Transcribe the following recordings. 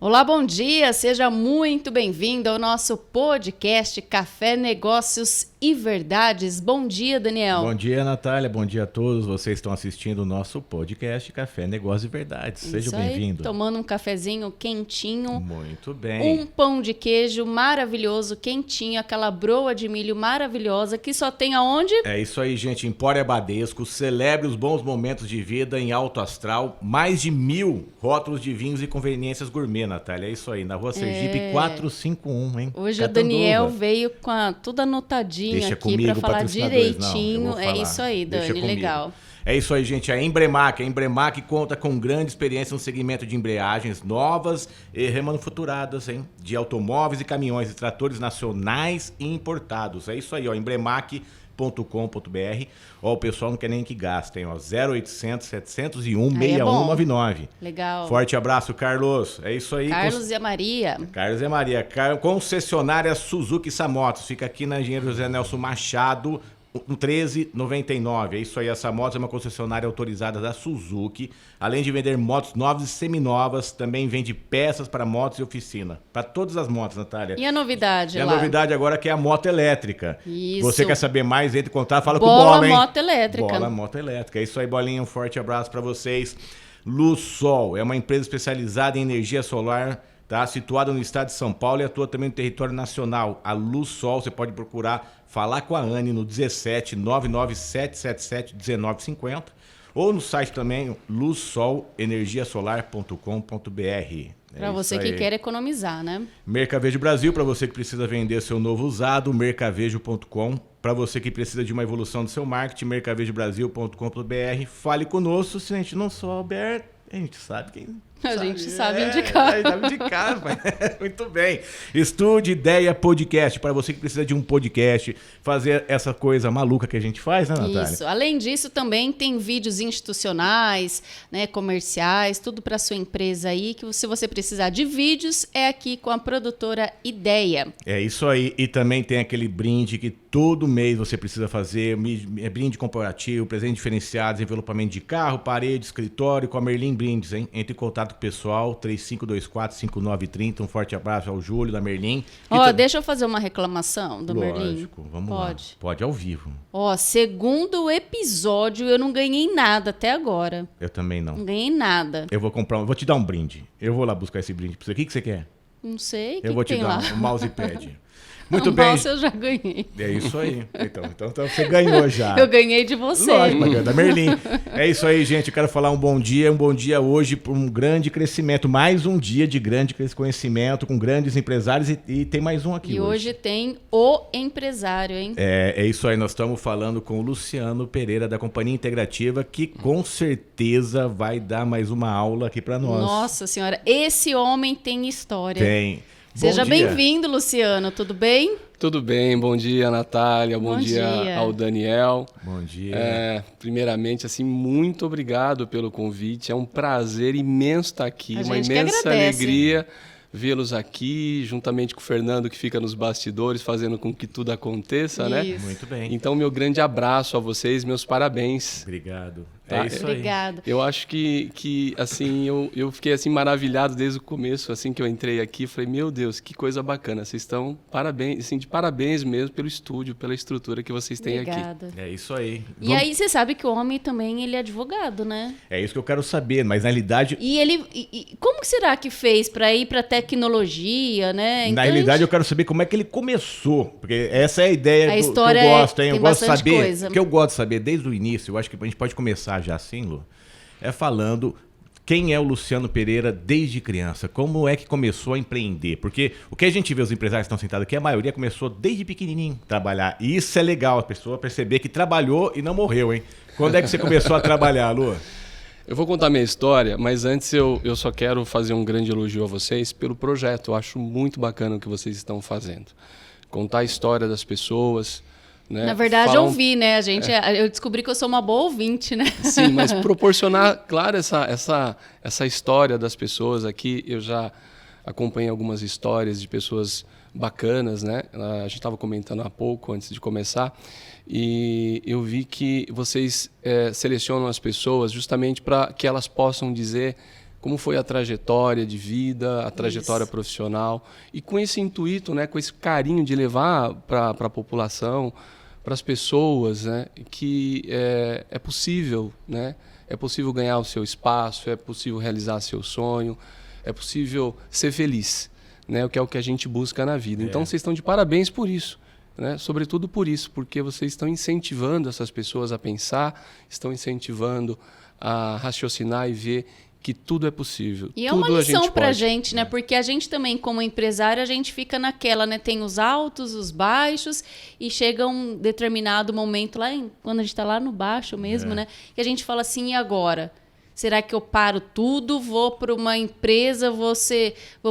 Olá, bom dia! Seja muito bem-vindo ao nosso podcast Café, Negócios e Verdades. Bom dia, Daniel. Bom dia, Natália. Bom dia a todos. Vocês estão assistindo o nosso podcast Café, Negócios e Verdades. Sejam bem-vindos. Tomando um cafezinho quentinho. Muito bem. Um pão de queijo maravilhoso, quentinho. Aquela broa de milho maravilhosa que só tem aonde? É isso aí, gente. Empório Badesco. Celebre os bons momentos de vida em alto astral. Mais de 1.000 rótulos de vinhos e conveniências gourmet, Natália. É isso aí. Na Rua Sergipe 451, hein? Hoje o Daniel veio com tudo anotadinho aqui para falar direitinho. É isso aí, Dani. Legal. É isso aí, gente. A Embremac conta com grande experiência no segmento de embreagens novas e remanufaturadas, hein? De automóveis e caminhões e tratores nacionais e importados. É isso aí, ó. Embremac.com.br. Ó, o pessoal não quer nem que gastem, ó. 0800 701 6199. Legal. Forte abraço, Carlos. É isso aí. Carlos e a Maria. Carlos e a Maria. Concessionária Suzuki Samotos. Fica aqui na Engenheiro José Nelson Machado, 1399. É isso aí, a Samotos é uma concessionária autorizada da Suzuki. Além de vender motos novas e seminovas, também vende peças para motos e oficina. Para todas as motos, Natália. E a novidade lá? A novidade agora que é a moto elétrica. Isso. Você quer saber mais? Entre em contato, fala Bola com o Bola, hein? Moto Elétrica. Bola Moto Elétrica. É isso aí, Bolinha. Um forte abraço para vocês. Lussol é uma empresa especializada em energia solar, tá? Situada no estado de São Paulo e atua também no território nacional. A Lussol, você pode procurar, falar com a Anne no 17 99777 1950 ou no site também lussolenergiasolar.com.br. Para você que quer economizar, né? Mercavejo Brasil, para você que precisa vender seu novo usado, mercavejo.com. Para você que precisa de uma evolução do seu marketing, mercavejobrasil.com.br. Fale conosco, se a gente não souber, a gente sabe quem... A gente sabe indicar. Sabe indicar, muito bem. Estude Ideia Podcast, para você que precisa de um podcast, fazer essa coisa maluca que a gente faz, né, Natália? Isso. Além disso, também tem vídeos institucionais, né, comerciais, tudo para sua empresa aí, que se você precisar de vídeos, é aqui com a produtora Ideia. É isso aí. E também tem aquele brinde que todo mês você precisa fazer, brinde corporativo, presente diferenciados, envelopamento de carro, parede, escritório, com a Merlin Brindes, hein? Entre em contato com o pessoal, 3524-5930. Um forte abraço ao Júlio, da Merlin. Deixa eu fazer uma reclamação do Merlin. Lógico, vamos lá. Pode ao vivo. Segundo episódio, eu não ganhei nada até agora. Eu também não. Não ganhei nada. Eu vou vou te dar um brinde. Eu vou lá buscar esse brinde pra você. O que você quer? Não sei. Eu vou te dar um mousepad. Muito bem. Mouse eu já ganhei. É isso aí. Então você ganhou já. Eu ganhei de você. Lógico, da Merlin. É isso aí, gente. Eu quero falar um bom dia hoje por um grande crescimento. Mais um dia de grande conhecimento com grandes empresários e tem mais um aqui hoje. E hoje tem o empresário, hein? É isso aí. Nós estamos falando com o Luciano Pereira, da Companhia Integrativa, que com certeza vai dar mais uma aula aqui para nós. Nossa Senhora, esse homem tem história. Tem. Seja bem-vindo, Luciano. Tudo bem? Tudo bem. Bom dia, Natália. Bom dia ao Daniel. Bom dia. Primeiramente, assim, muito obrigado pelo convite. É um prazer imenso estar aqui. A uma gente imensa alegria vê-los aqui, juntamente com o Fernando, que fica nos bastidores, fazendo com que tudo aconteça, Isso. né? Muito bem. Então, meu grande abraço a vocês, meus parabéns. Obrigado. Tá? É isso Obrigado. Eu acho que assim, eu fiquei assim maravilhado desde o começo, assim que eu entrei aqui, falei, meu Deus, que coisa bacana, vocês estão parabéns, assim, de parabéns mesmo pelo estúdio, pela estrutura que vocês têm aqui. É isso aí. E aí você sabe que o homem também, ele é advogado, né? É isso que eu quero saber, mas na realidade... Como que será que fez para ir para tecnologia, né? Então, na realidade eu quero saber como é que ele começou, porque essa é a ideia que eu gosto, hein? Eu gosto de saber, que eu gosto de saber desde o início, eu acho que a gente pode começar já assim, Lu, falando quem é o Luciano Pereira desde criança, como é que começou a empreender, porque o que a gente vê os empresários que estão sentados aqui, a maioria começou desde pequenininho a trabalhar, e isso é legal, a pessoa perceber que trabalhou e não morreu, hein? Quando é que você começou a trabalhar, Lu? Eu vou contar minha história, mas antes eu só quero fazer um grande elogio a vocês pelo projeto, eu acho muito bacana o que vocês estão fazendo, contar a história das pessoas... Né? Na verdade, eu vi, né? Eu descobri que eu sou uma boa ouvinte, né? Sim, mas proporcionar, claro, essa história das pessoas aqui. Eu já acompanhei algumas histórias de pessoas bacanas, né? A gente estava comentando há pouco, antes de começar, e eu vi que vocês selecionam as pessoas justamente para que elas possam dizer como foi a trajetória de vida, a trajetória profissional, e com esse intuito, né, com esse carinho de levar para a população, para as pessoas, né, que é possível, né, é possível ganhar o seu espaço, é possível realizar seu sonho, é possível ser feliz, né, o que é o que a gente busca na vida. Então vocês estão de parabéns por isso. Né? Sobretudo por isso, porque vocês estão incentivando essas pessoas a pensar, estão incentivando a raciocinar e ver que tudo é possível. E é uma lição para a gente, né? Porque a gente também, como empresário, a gente fica naquela, né? Tem os altos, os baixos, e chega um determinado momento lá, quando a gente está lá no baixo mesmo, né? Que a gente fala assim, e agora? Será que eu paro tudo, vou para uma empresa, vou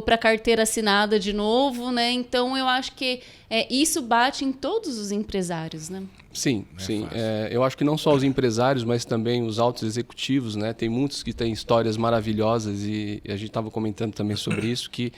para a carteira assinada de novo, né? Então, eu acho que isso bate em todos os empresários, né? Sim, sim. Eu acho que não só os empresários, mas também os altos executivos, né? Tem muitos que têm histórias maravilhosas e a gente estava comentando também sobre isso, que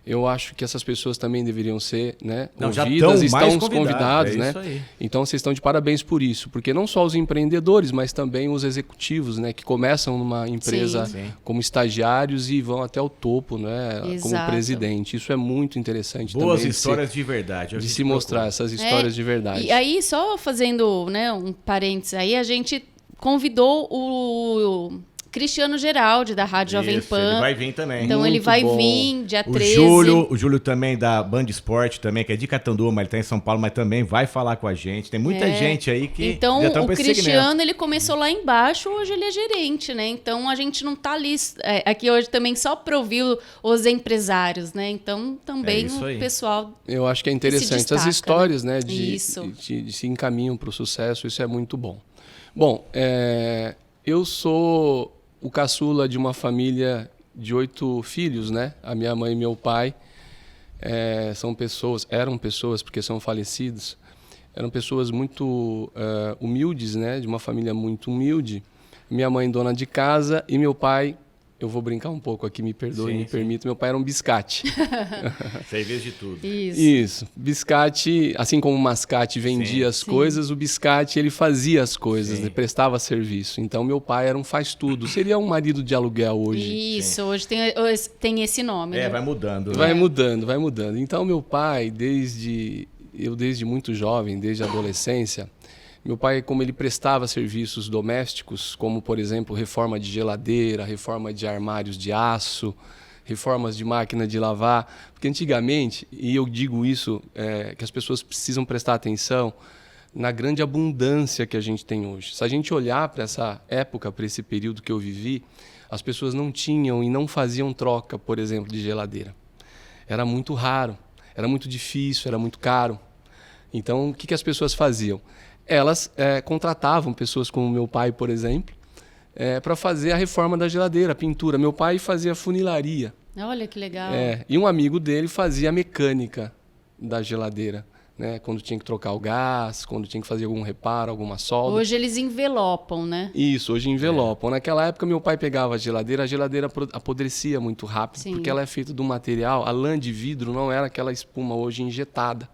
eu acho que essas pessoas também deveriam ser, né, ouvidas, estão convidados, né? Então vocês estão de parabéns por isso, porque não só os empreendedores, mas também os executivos, né, que começam numa empresa como estagiários e vão até o topo, né, como presidente. Isso é muito interessante. Boas também histórias de verdade. De se mostrar essas histórias de verdade. E aí, só fazendo, né, um parênteses aí, a gente convidou o Cristiano Geraldi, da Rádio Jovem Pan. Ele vai vir também. Então ele vai vir dia 13. O Júlio também da Band Esporte, também, que é de Catanduva, mas ele está em São Paulo, mas também vai falar com a gente. Tem muita gente aí que então, já estão o Cristiano, ele começou lá embaixo, hoje ele é gerente, né? Então a gente não está ali aqui hoje também só para ouvir os empresários, né? Então também o pessoal. Eu acho que é interessante. As histórias, né, de se encaminham para o sucesso, isso é muito bom. Bom, eu sou o caçula de uma família de 8 filhos, né? A minha mãe e meu pai eram pessoas, porque são falecidos, eram pessoas muito humildes, né? De uma família muito humilde. Minha mãe dona de casa e meu pai, eu vou brincar um pouco aqui, me perdoe, me permita, meu pai era um biscate. Serviço de tudo. Isso. Biscate, assim como o mascate vendia as coisas, o biscate ele fazia as coisas, ele prestava serviço. Então meu pai era um faz-tudo. Seria um marido de aluguel hoje. Isso, hoje tem esse nome. Né? Vai mudando. Vai mudando. Então meu pai, desde muito jovem, desde a adolescência, meu pai, como ele prestava serviços domésticos, como, por exemplo, reforma de geladeira, reforma de armários de aço, reformas de máquina de lavar, porque antigamente, e eu digo isso, que as pessoas precisam prestar atenção na grande abundância que a gente tem hoje. Se a gente olhar para essa época, para esse período que eu vivi, as pessoas não tinham e não faziam troca, por exemplo, de geladeira. Era muito raro, era muito difícil, era muito caro. Então, o que as pessoas faziam? Elas contratavam pessoas como meu pai, por exemplo, para fazer a reforma da geladeira, a pintura. Meu pai fazia funilaria. Olha que legal. E um amigo dele fazia a mecânica da geladeira, né? Quando tinha que trocar o gás, quando tinha que fazer algum reparo, alguma solda. Hoje eles envelopam, né? Isso, hoje envelopam. Naquela época meu pai pegava a geladeira apodrecia muito rápido, porque ela é feita de um material, a lã de vidro não era aquela espuma hoje injetada.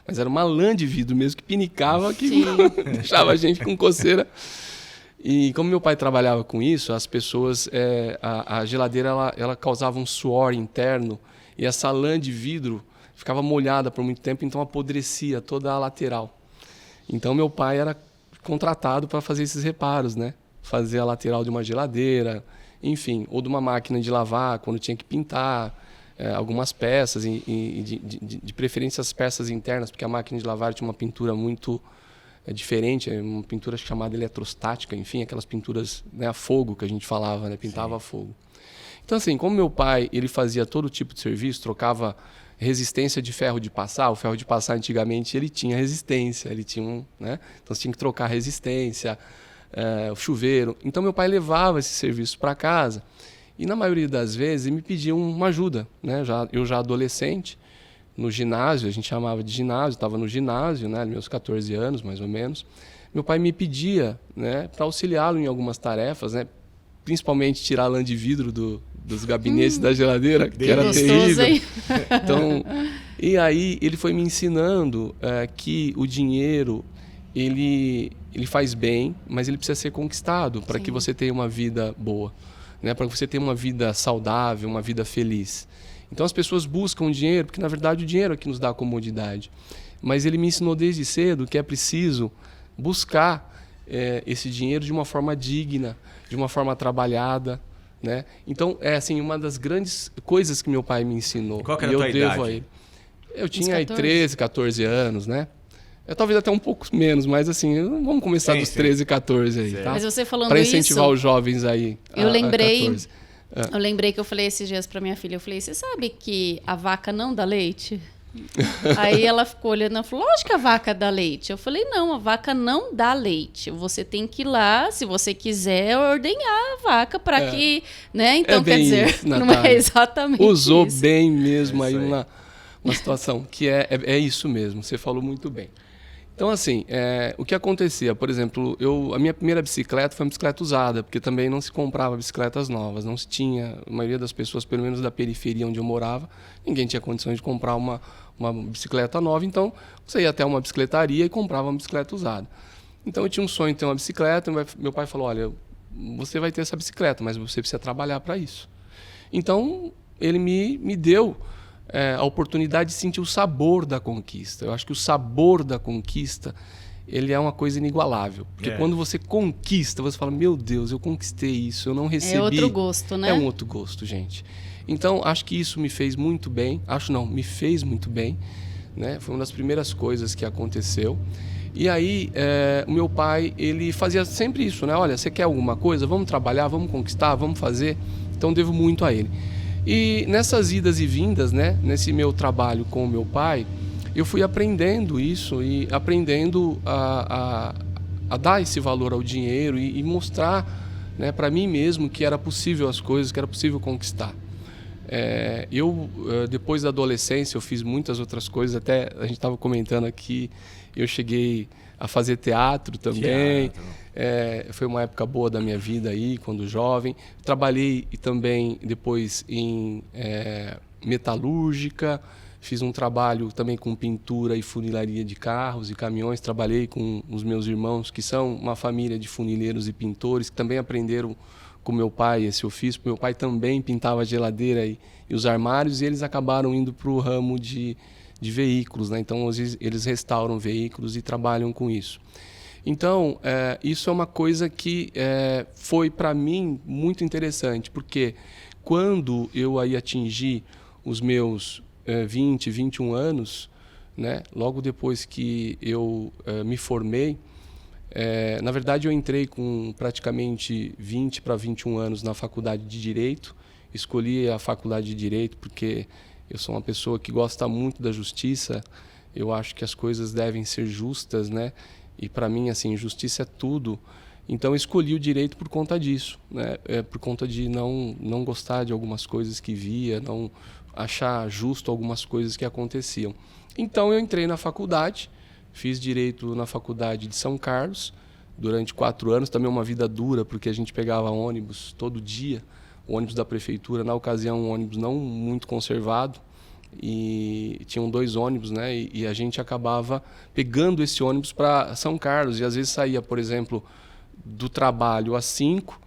Mas era uma lã de vidro mesmo que pinicava, que deixava a gente com coceira. E como meu pai trabalhava com isso, as pessoas, a geladeira ela causava um suor interno e essa lã de vidro ficava molhada por muito tempo, então apodrecia toda a lateral. Então meu pai era contratado para fazer esses reparos, né? Fazer a lateral de uma geladeira, enfim, ou de uma máquina de lavar quando tinha que pintar. Algumas peças, de preferência as peças internas, porque a máquina de lavar tinha uma pintura muito diferente, uma pintura chamada eletrostática, enfim, aquelas pinturas, né, a fogo que a gente falava, né, pintava a fogo. Então, assim, como meu pai ele fazia todo tipo de serviço, trocava resistência de ferro de passar, o ferro de passar antigamente ele tinha resistência, ele tinha né, então você tinha que trocar a resistência, o chuveiro. Então meu pai levava esse serviço para casa. E na maioria das vezes ele me pedia uma ajuda, né? Eu já adolescente, no ginásio, a gente chamava de ginásio, estava no ginásio, né? Meus 14 anos mais ou menos. Meu pai me pedia, né, para auxiliá-lo em algumas tarefas, né? Principalmente tirar a lã de vidro dos gabinetes da geladeira, que era terrível. Hein? Então, e aí ele foi me ensinando que o dinheiro ele faz bem, mas ele precisa ser conquistado para que você tenha uma vida boa. né, para você ter uma vida saudável, uma vida feliz. Então as pessoas buscam dinheiro, porque na verdade o dinheiro é que nos dá comodidade. Mas ele me ensinou desde cedo que é preciso buscar esse dinheiro de uma forma digna, de uma forma trabalhada, né? Então é assim, uma das grandes coisas que meu pai me ensinou. Qual que era a tua idade? A ele. Eu tinha aí 13, 14 anos, né? Talvez até um pouco menos, mas assim, vamos começar dos 13, 14 aí, tá? Mas você falando pra incentivar os jovens aí eu lembrei que eu falei esses dias pra minha filha, eu falei, você sabe que a vaca não dá leite? Aí ela ficou olhando e falou, lógico que a vaca dá leite. Eu falei, não, a vaca não dá leite. Você tem que ir lá, se você quiser, ordenhar a vaca para que, né? Então, quer dizer, isso, não é exatamente Usou isso. bem mesmo aí uma situação que é isso mesmo, você falou muito bem. Então, assim, o que acontecia, por exemplo, a minha primeira bicicleta foi uma bicicleta usada, porque também não se comprava bicicletas novas, não se tinha, a maioria das pessoas, pelo menos da periferia onde eu morava, ninguém tinha condições de comprar uma bicicleta nova, então você ia até uma bicicletaria e comprava uma bicicleta usada. Então eu tinha um sonho de ter uma bicicleta, meu pai falou, olha, você vai ter essa bicicleta, mas você precisa trabalhar para isso. Então ele me deu a oportunidade de sentir o sabor da conquista. Eu acho que o sabor da conquista ele é uma coisa inigualável. Porque quando você conquista, você fala, meu Deus, eu conquistei isso, eu não recebi. É outro gosto, né? É um outro gosto, gente. Então, acho que isso me fez muito bem. Me fez muito bem. Né? Foi uma das primeiras coisas que aconteceu. E aí, o meu pai, ele fazia sempre isso, né? Olha, você quer alguma coisa? Vamos trabalhar, vamos conquistar, vamos fazer. Então, devo muito a ele. E nessas idas e vindas, né? Nesse meu trabalho com o meu pai, eu fui aprendendo isso e aprendendo a dar esse valor ao dinheiro e mostrar, né, para mim mesmo que era possível as coisas, que era possível conquistar. Depois da adolescência, eu fiz muitas outras coisas, até a gente estava comentando aqui, eu cheguei a fazer teatro também. Foi uma época boa da minha vida aí, quando jovem. Trabalhei também depois em metalúrgica, fiz um trabalho também com pintura e funilaria de carros e caminhões. Trabalhei com os meus irmãos, que são uma família de funileiros e pintores, que também aprenderam com meu pai esse ofício. Meu pai também pintava a geladeira e os armários, e eles acabaram indo para o ramo de veículos, né? Então eles restauram veículos e trabalham com isso. Então, isso é uma coisa que foi para mim muito interessante, porque quando eu aí atingi os meus 20, 21 anos, né? Logo depois que eu me formei, na verdade eu entrei com praticamente 20 para 21 anos na faculdade de Direito. Escolhi a faculdade de Direito porque eu sou uma pessoa que gosta muito da justiça. Eu acho que as coisas devem ser justas, né? E para mim, assim, justiça é tudo. Então eu escolhi o direito por conta disso, né? Por conta de não gostar de algumas coisas que via, não achar justo algumas coisas que aconteciam. Então eu entrei na faculdade, fiz direito na faculdade de São Carlos durante 4 anos, também uma vida dura, porque a gente pegava ônibus todo dia, o ônibus da prefeitura, na ocasião um ônibus não muito conservado, e tinham 2 ônibus, né? E a gente acabava pegando esse ônibus para São Carlos, e às vezes saía, por exemplo, do trabalho às 5,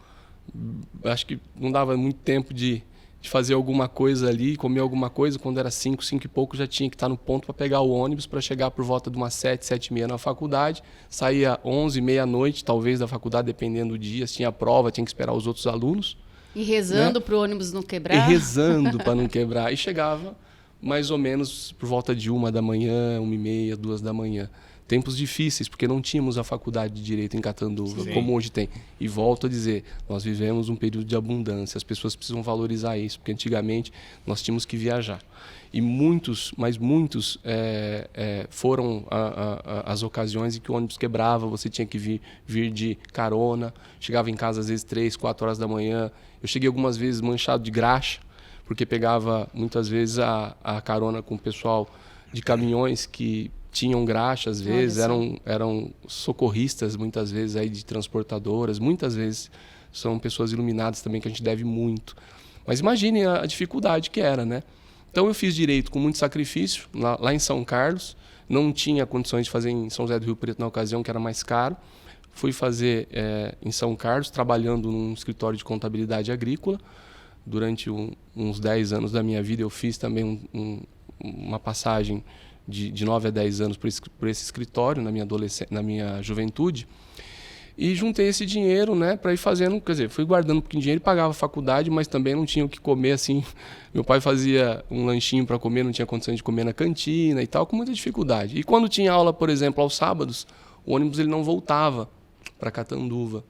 acho que não dava muito tempo de fazer alguma coisa ali, comer alguma coisa. Quando era 5 e pouco, já tinha que estar no ponto para pegar o ônibus, para chegar por volta de umas 7, 7h30 na faculdade. Saía 11, meia-noite, talvez, da faculdade, dependendo do dia. Se tinha prova, tinha que esperar os outros alunos. E rezando, né, para o ônibus não quebrar. E rezando para não quebrar. E chegava mais ou menos por volta de 1 da manhã, 1h30, 2 da manhã. Tempos difíceis, porque não tínhamos a faculdade de Direito em Catanduva, sim, como hoje tem. E volto a dizer, nós vivemos um período de abundância, as pessoas precisam valorizar isso, porque antigamente nós tínhamos que viajar. E muitos foram as ocasiões em que o ônibus quebrava, você tinha que vir de carona, chegava em casa às vezes 3, 4 horas da manhã. Eu cheguei algumas vezes manchado de graxa, porque pegava muitas vezes a carona com o pessoal de caminhões que tinham graxa, às vezes, eram socorristas, muitas vezes, aí de transportadoras, muitas vezes são pessoas iluminadas também, que a gente deve muito. Mas imagine a dificuldade que era, né? Então eu fiz direito com muito sacrifício, lá em São Carlos, não tinha condições de fazer em São José do Rio Preto na ocasião, que era mais caro. fui fazer em São Carlos, trabalhando num escritório de contabilidade agrícola. Durante uns 10 anos da minha vida eu fiz também uma passagem de 9 a 10 anos por esse escritório na minha juventude. E juntei esse dinheiro, né, para ir fazendo, quer dizer, fui guardando um pouquinho de dinheiro e pagava a faculdade, mas também não tinha o que comer assim. Meu pai fazia um lanchinho para comer, não tinha condição de comer na cantina e tal, com muita dificuldade. E quando tinha aula, por exemplo, aos sábados, o ônibus ele não voltava para Catanduva.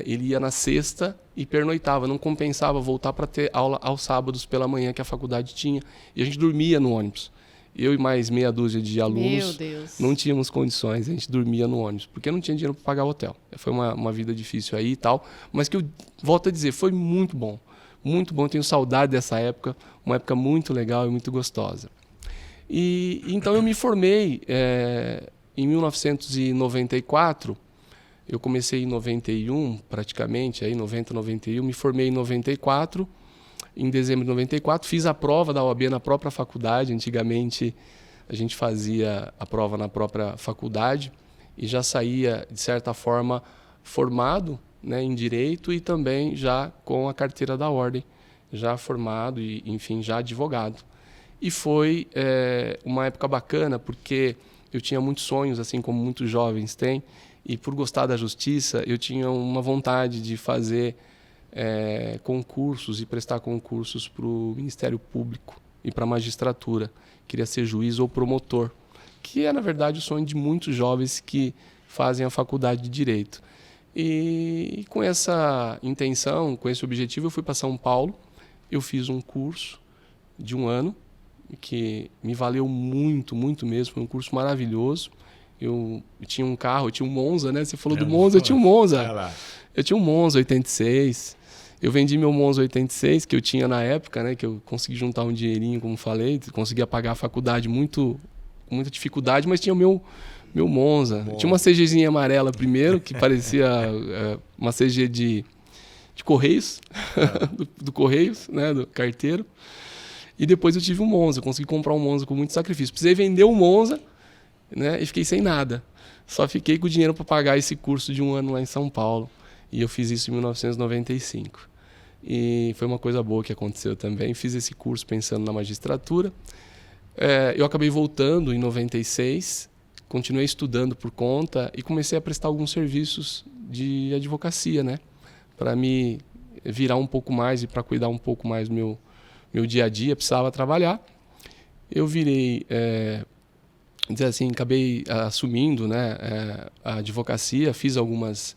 Ele ia na sexta e pernoitava, não compensava voltar para ter aula aos sábados pela manhã que a faculdade tinha. E a gente dormia no ônibus. Eu e mais meia dúzia de alunos não tínhamos condições, a gente dormia no ônibus, porque não tinha dinheiro para pagar o hotel. Foi uma vida difícil aí e tal, mas que eu volto a dizer, foi muito bom, eu tenho saudade dessa época, uma época muito legal e muito gostosa. E então eu me formei em 1994, eu comecei em 91 praticamente, aí 90, 91, me formei em 94, em dezembro de 94, fiz a prova da OAB na própria faculdade. Antigamente a gente fazia a prova na própria faculdade e já saía, de certa forma, formado, né, em Direito e também já com a carteira da Ordem, já formado e, enfim, já advogado. E foi uma época bacana porque eu tinha muitos sonhos, assim como muitos jovens têm, e por gostar da justiça eu tinha uma vontade de fazer concursos e prestar concursos para o Ministério Público e para a magistratura. Queria ser juiz ou promotor, que é, na verdade, o sonho de muitos jovens que fazem a faculdade de Direito. E com essa intenção, com esse objetivo, eu fui para São Paulo. Eu fiz um curso de 1 ano, que me valeu muito, muito mesmo. Foi um curso maravilhoso. Eu tinha um carro, eu tinha um Monza, né? Você falou do Monza, eu tinha um Monza. Eu tinha um Monza 86. Eu vendi meu Monza 86, que eu tinha na época, né? Que eu consegui juntar um dinheirinho, como falei. Conseguia pagar a faculdade com muita dificuldade, mas tinha o meu Monza. Tinha uma CGzinha amarela primeiro, que parecia uma CG de Correios, do Correios, né? Do carteiro. E depois eu tive um Monza. Eu consegui comprar um Monza com muito sacrifício. Precisei vender o Monza, né? E fiquei sem nada. Só fiquei com o dinheiro para pagar esse curso de 1 ano lá em São Paulo. E eu fiz isso em 1995. E foi uma coisa boa que aconteceu também. Fiz esse curso pensando na magistratura. Eu acabei voltando em 96, continuei estudando por conta e comecei a prestar alguns serviços de advocacia, né? Para me virar um pouco mais e para cuidar um pouco mais do meu dia a dia. Precisava trabalhar. Eu virei... dizer assim, acabei assumindo, né, a advocacia, fiz algumas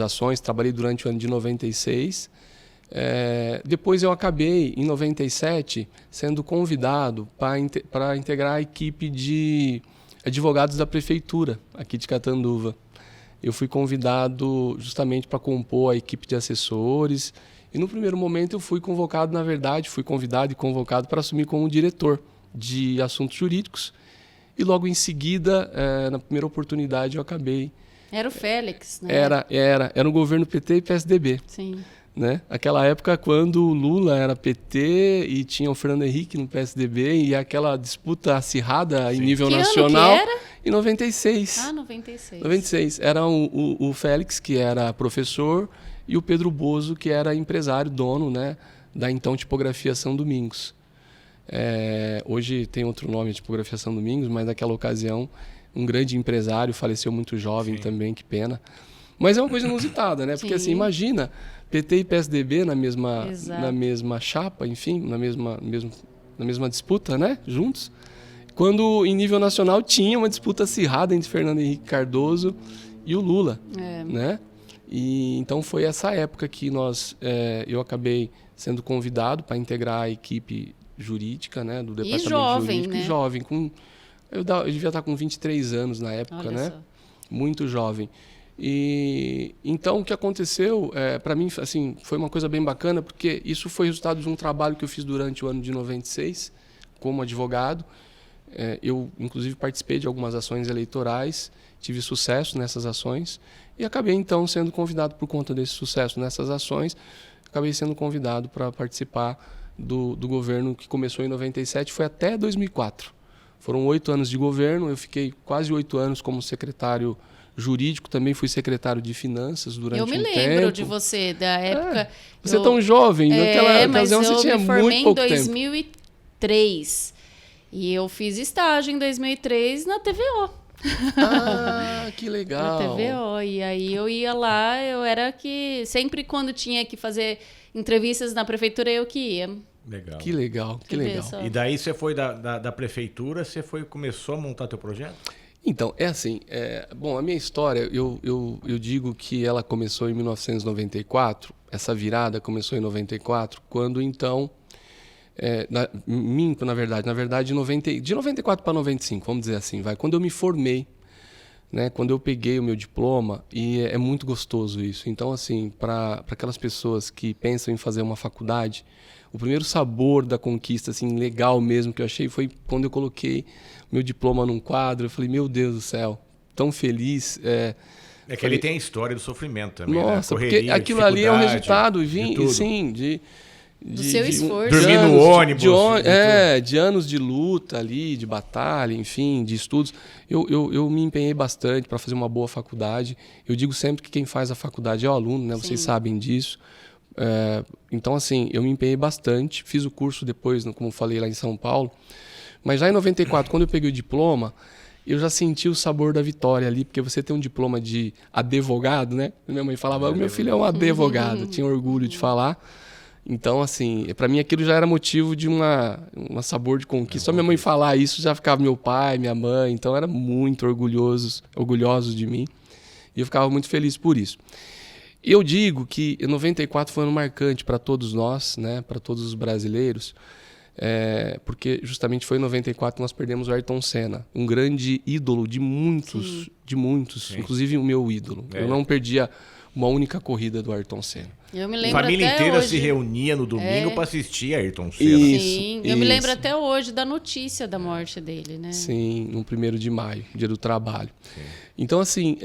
ações, trabalhei durante o ano de 96. Depois eu acabei, em 97, sendo convidado para integrar a equipe de advogados da prefeitura aqui de Catanduva. Eu fui convidado justamente para compor a equipe de assessores e no primeiro momento eu fui convocado, na verdade, fui convidado e convocado para assumir como diretor de assuntos jurídicos. E logo em seguida, na primeira oportunidade, eu acabei... Era o Félix, né? Era um governo PT e PSDB. Sim. Né? Aquela época, quando o Lula era PT e tinha o Fernando Henrique no PSDB e aquela disputa acirrada em nível nacional... Ano que era? Em 96. Ah, 96. 96. Era o Félix, que era professor, e o Pedro Bozo, que era empresário, dono, né, da então Tipografia São Domingos. Hoje tem outro nome, Tipografia São Domingos, mas naquela ocasião um grande empresário, faleceu muito jovem. Sim. Também, que pena. Mas é uma coisa inusitada, né? Porque assim, imagina, PT e PSDB na mesma chapa, enfim, na mesma disputa, né? Juntos. Quando em nível nacional tinha uma disputa acirrada entre Fernando Henrique Cardoso e o Lula, né? E então foi essa época que eu acabei sendo convidado para integrar a equipe jurídica, né, do departamento jurídico, né? Jovem, eu devia estar com 23 anos na época. Olha, né? Só. Muito jovem. E então o que aconteceu, para mim, assim, foi uma coisa bem bacana, porque isso foi resultado de um trabalho que eu fiz durante o ano de 96 como advogado. Eu, inclusive, participei de algumas ações eleitorais, tive sucesso nessas ações e acabei, então, sendo convidado por conta desse sucesso nessas ações, acabei sendo convidado para participar do governo que começou em 97, foi até 2004. Foram 8 anos de governo, eu fiquei quase 8 anos como secretário jurídico, também fui secretário de finanças durante um tempo. Eu me lembro de você, da época... Você é tão jovem, naquela ocasião você tinha muito pouco tempo. Mas eu me formei em 2003 e eu fiz estágio em 2003 na TVO. Ah, que legal. Na TVO, e aí eu ia lá, eu era que... Sempre quando tinha que fazer entrevistas na prefeitura, eu que ia. Legal. Que legal, que legal. E daí você foi da prefeitura, você começou a montar teu projeto? Então, é assim, bom, a minha história, eu digo que ela começou em 1994, essa virada começou em 94, quando então, na verdade, de 94 para 95, vamos dizer assim, quando eu me formei, né, quando eu peguei o meu diploma, e é muito gostoso isso. Então, assim, para aquelas pessoas que pensam em fazer uma faculdade, o primeiro sabor da conquista, assim, legal mesmo, que eu achei foi quando eu coloquei meu diploma num quadro. Eu falei, meu Deus do céu, tão feliz. Que ele tem a história do sofrimento também. Nossa, né? Porque aquilo ali é o resultado, sim, do seu esforço. Dormir no ônibus. De anos de luta ali, de batalha, enfim, de estudos. Eu me empenhei bastante para fazer uma boa faculdade. Eu digo sempre que quem faz a faculdade é o aluno, né? Vocês sabem disso. Então, assim, eu me empenhei bastante. Fiz o curso depois, como falei, lá em São Paulo. Mas já em 94, quando eu peguei o diploma, eu já senti o sabor da vitória ali, porque você tem um diploma de advogado, né? Minha mãe falava, meu filho é um advogado. Tinha orgulho de falar. Então, assim, para mim aquilo já era motivo de uma sabor de conquista. Só minha mãe falar isso, já ficava meu pai, minha mãe. Então, era muito orgulhosos de mim. E eu ficava muito feliz por isso. Eu digo que 94 foi um ano marcante para todos nós, né? Para todos os brasileiros, porque justamente foi em 94 que nós perdemos o Ayrton Senna, um grande ídolo de muitos, Sim. Inclusive o meu ídolo. Eu não perdia uma única corrida do Ayrton Senna. Eu me lembro a família até inteira hoje. Se reunia no domingo para assistir a Ayrton Senna. Sim, eu me lembro até hoje da notícia da morte dele, né? Sim, no 1º de maio, dia do trabalho. Sim. Então, assim,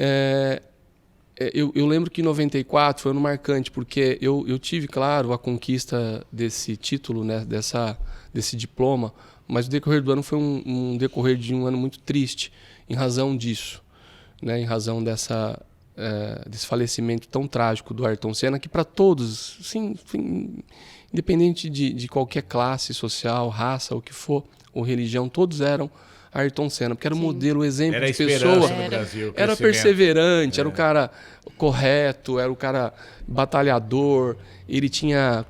eu lembro que em 94 foi um ano marcante, porque eu tive, claro, a conquista desse título, né, desse diploma, mas o decorrer do ano foi um decorrer de um ano muito triste, em razão disso, né, em razão desse falecimento tão trágico do Ayrton Senna, que para todos, sim, independente de qualquer classe social, raça, o que for, ou religião, todos eram Ayrton Senna, porque era o modelo, o exemplo de pessoa. No Brasil, era perseverante, era o cara correto, era o cara batalhador, ele tinha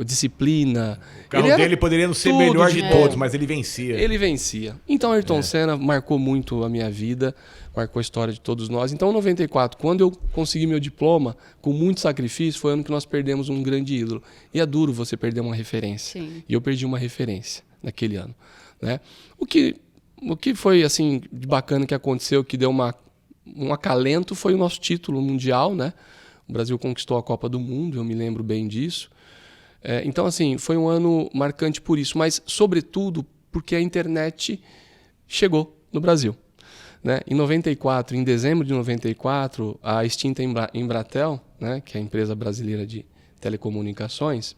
disciplina. O carro dele poderia não ser melhor de todos, mas ele vencia. Ele vencia. Então, Ayrton Senna marcou muito a minha vida, marcou a história de todos nós. Então, em 94, quando eu consegui meu diploma, com muito sacrifício, foi o ano que nós perdemos um grande ídolo. E é duro você perder uma referência. Sim. E eu perdi uma referência naquele ano, né? O que foi assim de bacana que aconteceu, que deu um acalento, foi o nosso título mundial, né? O Brasil conquistou a Copa do Mundo, eu me lembro bem disso. Então, assim, foi um ano marcante por isso, mas, sobretudo, porque a internet chegou no Brasil, né? Em 94, em dezembro de 94, a extinta Embratel, né, que é a empresa brasileira de telecomunicações,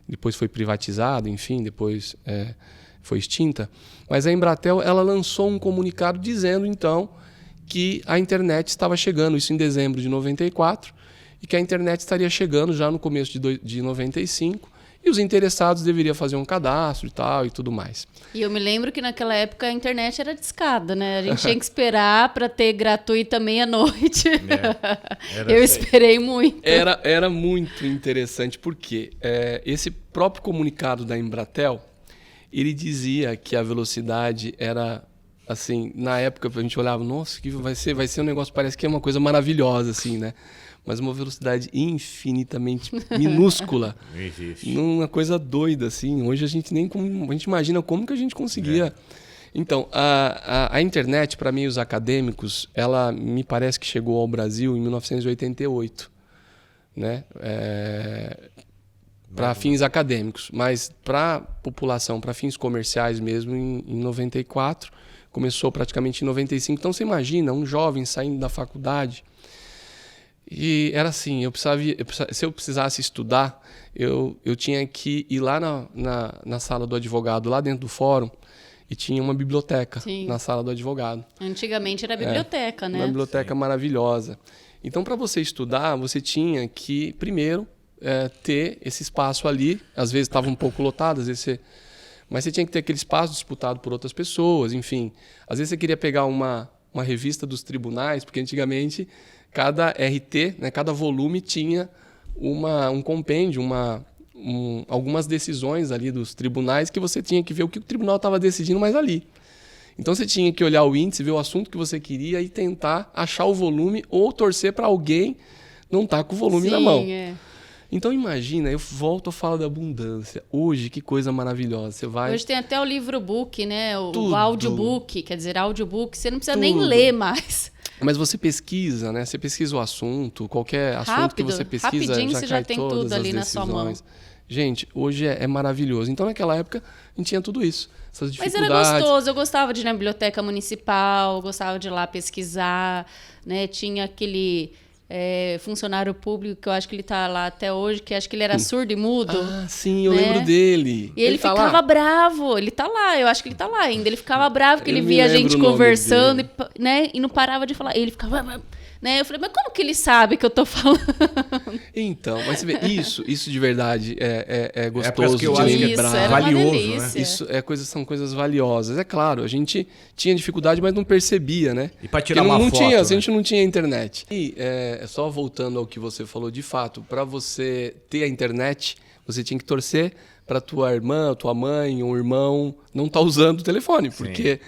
depois foi privatizada, enfim, depois foi extinta, mas a Embratel ela lançou um comunicado dizendo, então, que a internet estava chegando, isso em dezembro de 94, e que a internet estaria chegando já no começo de 95, e os interessados deveriam fazer um cadastro e tal, e tudo mais. E eu me lembro que naquela época a internet era discada, né? A gente tinha que esperar para ter gratuita meia-noite. Eu esperei muito. Era muito interessante, porque esse próprio comunicado da Embratel, ele dizia que a velocidade era, assim, na época a gente olhava, nossa, que vai ser um negócio, parece que é uma coisa maravilhosa, assim, né? Mas uma velocidade infinitamente minúscula. Não existe. Uma coisa doida, assim. Hoje a gente imagina como que a gente conseguia. Então, a internet, para mim, os acadêmicos, ela me parece que chegou ao Brasil em 1988, né? Para fins acadêmicos, mas para a população, para fins comerciais mesmo, em 94, começou praticamente em 95. Então, você imagina um jovem saindo da faculdade, e era assim, se eu precisasse estudar, eu tinha que ir lá na sala do advogado, lá dentro do fórum, e tinha uma biblioteca na sala do advogado. Antigamente era biblioteca, né? Uma biblioteca maravilhosa. Então, para você estudar, você tinha que, primeiro, ter esse espaço ali. Às vezes estava um pouco lotado, às vezes mas você tinha que ter aquele espaço disputado por outras pessoas, enfim. Às vezes você queria pegar uma revista dos tribunais, porque antigamente cada RT, né, cada volume tinha um compêndio, algumas decisões ali dos tribunais que você tinha que ver o que o tribunal estava decidindo mais ali. Então você tinha que olhar o índice, ver o assunto que você queria e tentar achar o volume ou torcer para alguém não estar com o volume na mão. Então imagina, eu volto a falar da abundância. Hoje, que coisa maravilhosa. Você vai... Hoje tem até o livro-book, né? O audiobook, quer dizer, audiobook, você não precisa nem ler mais. Mas você pesquisa, né? Você pesquisa o assunto, qualquer assunto que você pesquisa, rapidinho você já tem tudo ali na sua mão. Gente, hoje é maravilhoso. Então, naquela época, a gente tinha tudo isso. Essas dificuldades. Mas era gostoso. Eu gostava de ir na biblioteca municipal, gostava de ir lá pesquisar, né? Tinha aquele funcionário público, que eu acho que ele tá lá até hoje, que acho que ele era surdo e mudo. Ah, sim, eu lembro dele. E ele ficava bravo. Ele tá lá, eu acho que ele tá lá ainda. Ele ficava bravo que ele via a gente conversando e não parava de falar. Ele ficava... Né? Eu falei, mas como que ele sabe que eu tô falando? Então, mas você vê, isso de verdade é gostoso que eu de acho lembrar. Que é valioso, né? Isso são coisas valiosas. É claro, a gente tinha dificuldade, mas não percebia, né? E para tirar uma foto, a gente não tinha internet. E só voltando ao que você falou, de fato, para você ter a internet, você tinha que torcer para tua irmã, tua mãe, um irmão não estar usando o telefone, porque...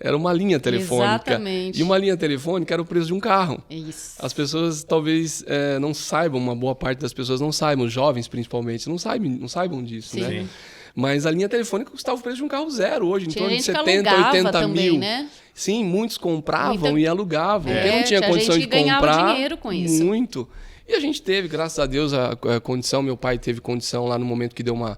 Era uma linha telefônica. Exatamente. E uma linha telefônica era o preço de um carro. Isso. As pessoas talvez não saibam, uma boa parte das pessoas não saibam, os jovens principalmente, não saibam disso, né? Sim. Mas a linha telefônica custava o preço de um carro zero hoje, em torno de 70, 80 também, mil. Né? Sim, muitos compravam e alugavam. Porque não tinha condição de comprar dinheiro com isso. Muito. E a gente teve, graças a Deus, a condição. Meu pai teve condição lá no momento que deu uma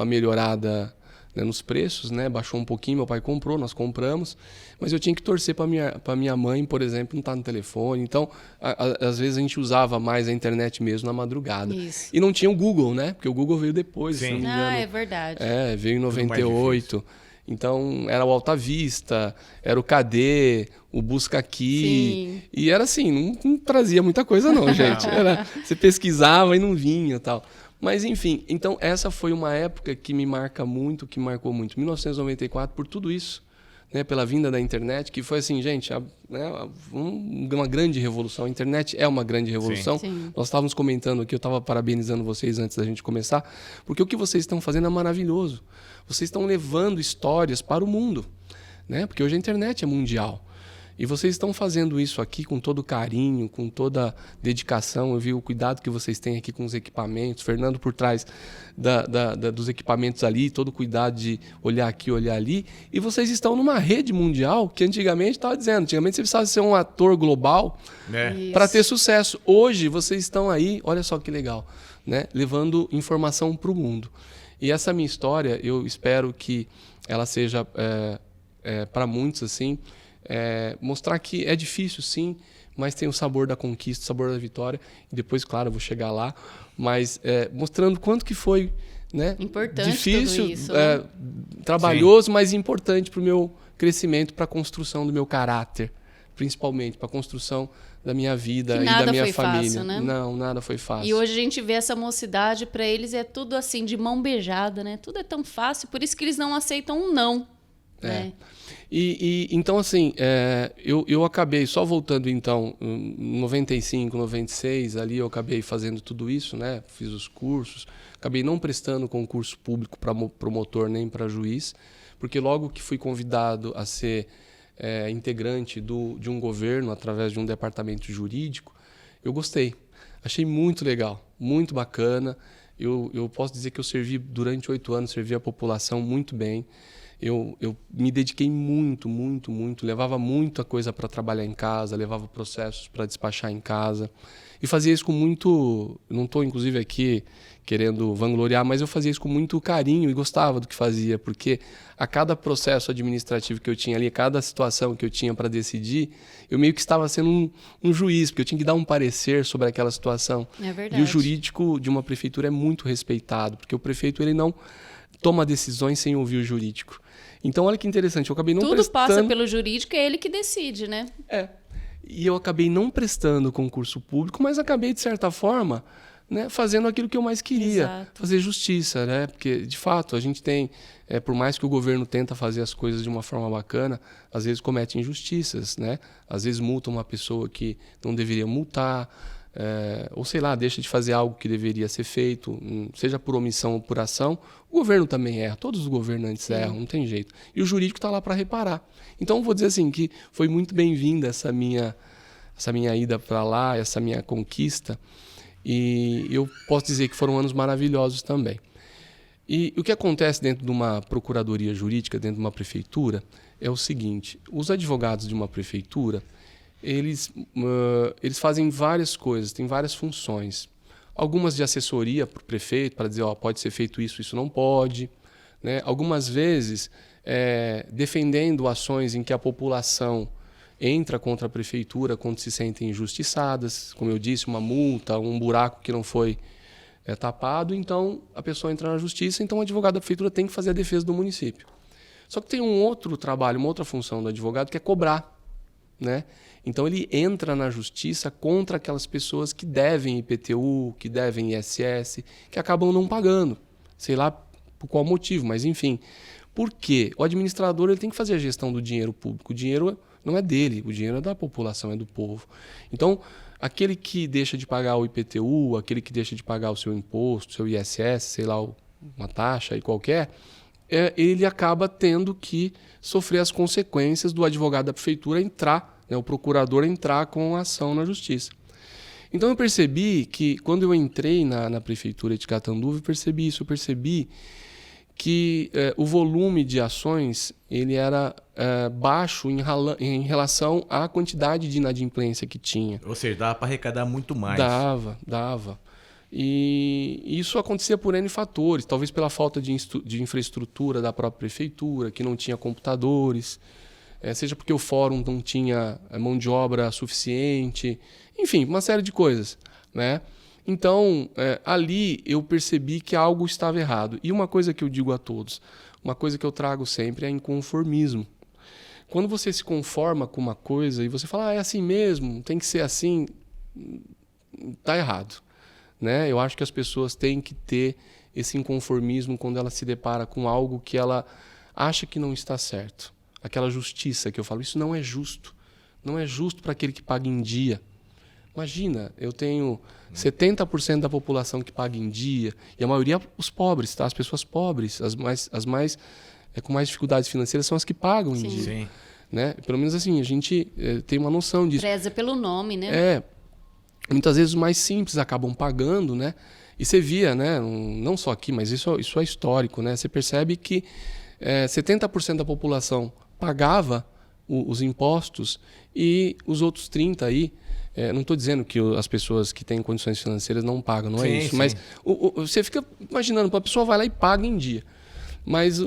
melhorada, né, nos preços, né? Baixou um pouquinho, meu pai comprou, nós compramos, mas eu tinha que torcer para minha mãe, por exemplo, não estar no telefone. Então, às vezes a gente usava mais a internet mesmo na madrugada. Isso. E não tinha o Google, né? Porque o Google veio depois, se não me engano. É verdade. Veio em 98. Então, era o Alta Vista, era o KD, o Busca Aqui. Sim. E era assim, não trazia muita coisa não, gente. Você pesquisava e não vinha e tal. Mas, enfim, então essa foi uma época que me marcou muito. 1994, por tudo isso, né, pela vinda da internet, que foi assim, gente, uma grande revolução. A internet é uma grande revolução. Sim. Nós estávamos comentando aqui, eu estava parabenizando vocês antes da gente começar, porque o que vocês estão fazendo é maravilhoso. Vocês estão levando histórias para o mundo, né? Porque hoje a internet é mundial. E vocês estão fazendo isso aqui com todo carinho, com toda dedicação. Eu vi o cuidado que vocês têm aqui com os equipamentos. Fernando por trás dos equipamentos ali, todo o cuidado de olhar aqui, olhar ali. E vocês estão numa rede mundial que antigamente, estava dizendo, antigamente você precisava ser um ator global para ter sucesso. Hoje vocês estão aí, olha só que legal, né? Levando informação para o mundo. E essa minha história, eu espero que ela seja para muitos assim, mostrar que é difícil sim, mas tem o sabor da conquista, o sabor da vitória. E depois, claro, eu vou chegar lá, mas mostrando quanto que foi, né, importante, difícil, tudo isso, né? trabalhoso, mas importante para o meu crescimento, para a construção do meu caráter, principalmente para a construção da minha vida e da minha família. Fácil, né? Não, nada foi fácil. E hoje a gente vê essa mocidade, para eles é tudo assim, de mão beijada, né? Tudo é tão fácil, por isso que eles não aceitam um não. Né? Então, assim, eu acabei, só voltando então, em 95, 96, ali eu acabei fazendo tudo isso, né? Fiz os cursos, acabei não prestando concurso público para promotor nem para juiz, porque logo que fui convidado a ser integrante de um governo através de um departamento jurídico, eu gostei. Achei muito legal, muito bacana. Eu posso dizer que eu servi durante 8 anos, servi a população muito bem. Eu me dediquei muito, levava muita coisa para trabalhar em casa, levava processos para despachar em casa e fazia isso com muito, não estou inclusive aqui querendo vangloriar, mas eu fazia isso com muito carinho e gostava do que fazia, porque a cada processo administrativo que eu tinha ali, a cada situação que eu tinha para decidir, eu meio que estava sendo um juiz, porque eu tinha que dar um parecer sobre aquela situação. É verdade. E o jurídico de uma prefeitura é muito respeitado, porque o prefeito ele não toma decisões sem ouvir o jurídico. Então, olha que interessante, eu acabei não Tudo prestando... passa pelo jurídico, é ele que decide, né? E eu acabei não prestando concurso público, mas acabei, de certa forma, né, fazendo aquilo que eu mais queria, Exato. fazer justiça, né? Porque, de fato, a gente tem, por mais que o governo tenta fazer as coisas de uma forma bacana, às vezes comete injustiças, né? Às vezes multa uma pessoa que não deveria multar, ou sei lá, deixa de fazer algo que deveria ser feito, seja por omissão ou por ação. O governo também erra, todos os governantes erram, não tem jeito. E o jurídico está lá para reparar. Então, vou dizer assim, que foi muito bem-vinda essa minha ida para lá, essa minha conquista. E eu posso dizer que foram anos maravilhosos também. E o que acontece dentro de uma procuradoria jurídica, dentro de uma prefeitura, é o seguinte: os advogados de uma prefeitura, eles fazem várias coisas, têm várias funções. Algumas de assessoria para o prefeito, para dizer, pode ser feito isso, isso não pode. Né? Algumas vezes, defendendo ações em que a população entra contra a prefeitura quando se sentem injustiçadas, como eu disse, uma multa, um buraco que não foi tapado, então a pessoa entra na justiça, então o advogado da prefeitura tem que fazer a defesa do município. Só que tem um outro trabalho, uma outra função do advogado, que é cobrar. Né? Então ele entra na justiça contra aquelas pessoas que devem IPTU, que devem ISS, que acabam não pagando, sei lá por qual motivo, mas enfim. Por quê? O administrador ele tem que fazer a gestão do dinheiro público. O dinheiro não é dele, o dinheiro é da população, é do povo. Então, aquele que deixa de pagar o IPTU, aquele que deixa de pagar o seu imposto, o seu ISS, sei lá, uma taxa aí qualquer, ele acaba tendo que sofrer as consequências do advogado da prefeitura entrar, né, o procurador entrar com a ação na justiça. Então eu percebi que, quando eu entrei na prefeitura de Catanduva, eu percebi que o volume de ações ele era baixo em relação à quantidade de inadimplência que tinha. Ou seja, dava para arrecadar muito mais. Dava. E isso acontecia por N fatores, talvez pela falta de infraestrutura da própria prefeitura, que não tinha computadores, seja porque o fórum não tinha mão de obra suficiente, enfim, uma série de coisas, né? Então, ali eu percebi que algo estava errado. E uma coisa que eu digo a todos, uma coisa que eu trago sempre é inconformismo. Quando você se conforma com uma coisa e você fala, é assim mesmo, tem que ser assim, está errado. Né? Eu acho que as pessoas têm que ter esse inconformismo quando ela se depara com algo que ela acha que não está certo. Aquela justiça que eu falo, isso não é justo. Não é justo para aquele que paga em dia. Imagina, eu tenho 70% da população que paga em dia, e a maioria os pobres, tá? As pessoas pobres, as mais com mais dificuldades financeiras são as que pagam em dia. Sim. Né? Pelo menos assim, a gente tem uma noção disso. Preza pelo nome, né? Muitas vezes os mais simples acabam pagando, né? E você via, né? Não só aqui, mas isso é histórico, né? Você percebe que 70% da população pagava os impostos e os outros 30% aí, não estou dizendo que as pessoas que têm condições financeiras não pagam, não é isso. Sim. Mas você fica imaginando, a pessoa vai lá e paga em dia. Mas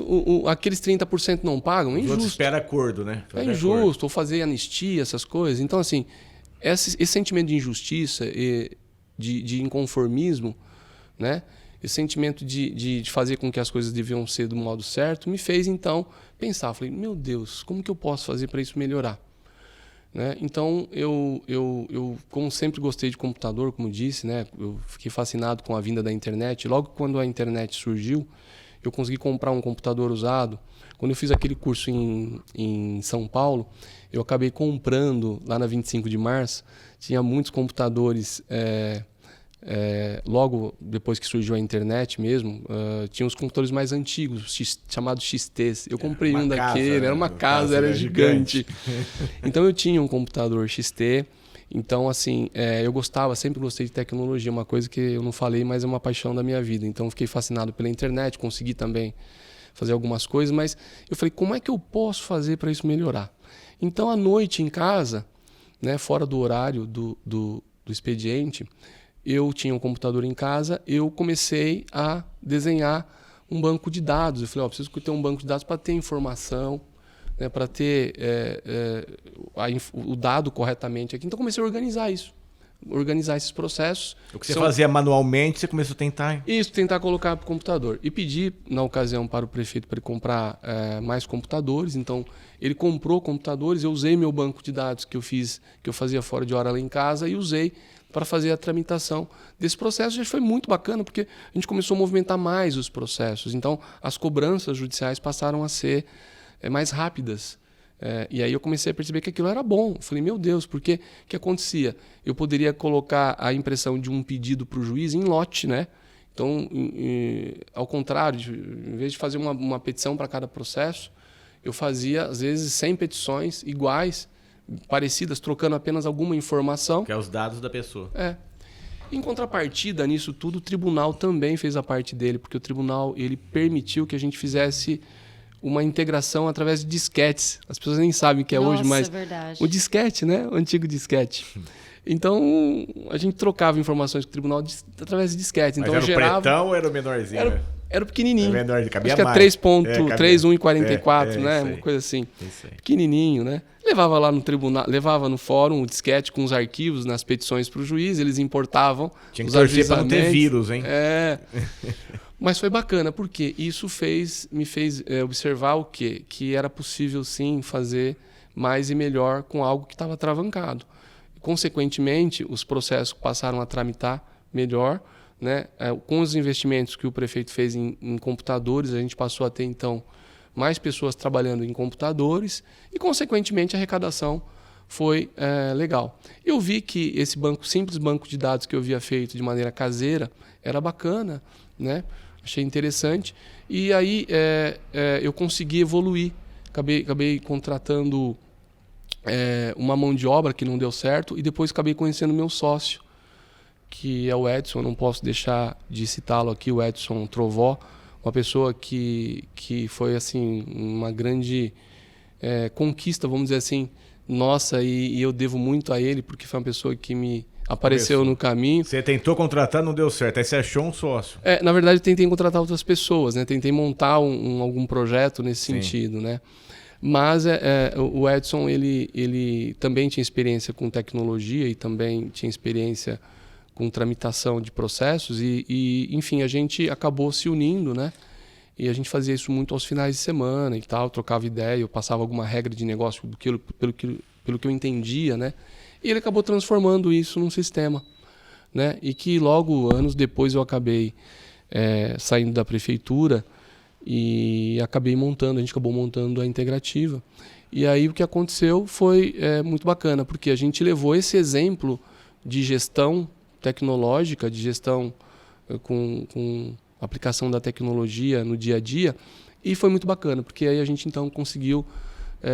aqueles 30% não pagam, é injusto. Os outros esperam acordo, né? É injusto, ou fazer anistia, essas coisas. Então, assim, esse sentimento de injustiça e de inconformismo, né? Esse sentimento de fazer com que as coisas deviam ser do modo certo, me fez, então, pensar. Falei, meu Deus, como que eu posso fazer para isso melhorar? Né? Então, eu, como sempre gostei de computador, como disse, né? Eu fiquei fascinado com a vinda da internet. Logo quando a internet surgiu, eu consegui comprar um computador usado. Quando eu fiz aquele curso em São Paulo, eu acabei comprando, lá na 25 de março, tinha muitos computadores, logo depois que surgiu a internet mesmo, tinha os computadores mais antigos, chamados XT. Eu comprei um daquele, era uma casa, era gigante. Então eu tinha um computador XT. Então, assim, eu sempre gostei de tecnologia, uma coisa que eu não falei, mas é uma paixão da minha vida. Então, fiquei fascinado pela internet, consegui também fazer algumas coisas, mas eu falei, como é que eu posso fazer para isso melhorar? Então, à noite em casa, né, fora do horário do expediente, eu tinha um computador em casa, eu comecei a desenhar um banco de dados. Eu falei, preciso ter um banco de dados para ter informação, né, para ter o dado corretamente aqui. Então, comecei a organizar isso. organizar esses processos. O que você fazia manualmente, você começou a tentar... Isso, tentar colocar para o computador. E pedi, na ocasião, para o prefeito para ele comprar mais computadores. Então, ele comprou computadores, eu usei meu banco de dados que eu fazia fora de hora lá em casa e usei para fazer a tramitação desse processo. Já foi muito bacana, porque a gente começou a movimentar mais os processos. Então, as cobranças judiciais passaram a ser mais rápidas. E aí eu comecei a perceber que aquilo era bom. Eu falei, meu Deus, porque o que acontecia? Eu poderia colocar a impressão de um pedido para o juiz em lote, né? Então, ao contrário, em vez de fazer uma petição para cada processo, eu fazia, às vezes, 100 petições iguais, parecidas, trocando apenas alguma informação. Que é os dados da pessoa. Em contrapartida nisso tudo, o tribunal também fez a parte dele, porque o tribunal ele permitiu que a gente fizesse uma integração através de disquetes. As pessoas nem sabem o que é hoje, mas verdade. O disquete, né? O antigo disquete. Então, a gente trocava informações com o tribunal através de disquetes. Então, mas era o pretão ou era o menorzinho? Era o pequenininho. Era menor, cabia acho que mais. É 3.31 e 44, né? Uma coisa assim. Pequenininho, né? Levava lá no tribunal, levava no fórum o disquete com os arquivos nas petições para o juiz, eles importavam. Tinha que torcer para não ter vírus, hein? Mas foi bacana, porque isso me fez observar o quê? Que era possível, sim, fazer mais e melhor com algo que estava travancado. Consequentemente, os processos passaram a tramitar melhor, né? Com os investimentos que o prefeito fez em computadores, a gente passou a ter, então, mais pessoas trabalhando em computadores e, consequentemente, a arrecadação foi legal. Eu vi que esse simples banco de dados que eu havia feito de maneira caseira era bacana, né? Achei interessante. E aí eu consegui evoluir. Acabei contratando uma mão de obra que não deu certo e depois acabei conhecendo meu sócio, que é o Edson. Não posso deixar de citá-lo aqui, o Edson Trovó, uma pessoa que foi assim uma grande conquista, vamos dizer assim, nossa, e eu devo muito a ele, porque foi uma pessoa que me apareceu no caminho. Você tentou contratar, não deu certo, aí você achou um sócio. Na verdade, eu tentei contratar outras pessoas, né? Tentei montar algum projeto nesse sentido, né? Mas o Edson, ele também tinha experiência com tecnologia e também tinha experiência com tramitação de processos e enfim, a gente acabou se unindo, né? E a gente fazia isso muito aos finais de semana e tal, trocava ideia, eu passava alguma regra de negócio pelo que eu entendia, né? E ele acabou transformando isso num sistema, né? E que logo, anos depois, eu acabei saindo da prefeitura e a gente acabou montando a Integrativa. E aí o que aconteceu foi muito bacana, porque a gente levou esse exemplo de gestão tecnológica, de gestão com aplicação da tecnologia no dia a dia, e foi muito bacana, porque aí a gente então conseguiu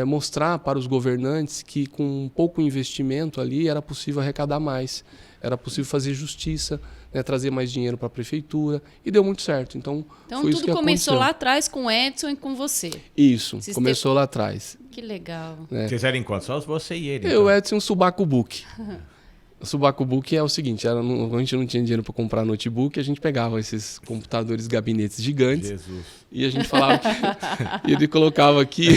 mostrar para os governantes que com pouco investimento ali era possível arrecadar mais, era possível fazer justiça, né, trazer mais dinheiro para a prefeitura, e deu muito certo. Então foi isso que tudo começou aconteceu lá atrás com o Edson e com você. Isso, começou lá atrás. Que legal. Vocês eram em quantos? Só você e ele? Eu, Edson, Subaco Book. O Subaco Book é o seguinte, a gente não tinha dinheiro para comprar notebook, a gente pegava esses computadores gabinetes gigantes e a gente falava que ele colocava aqui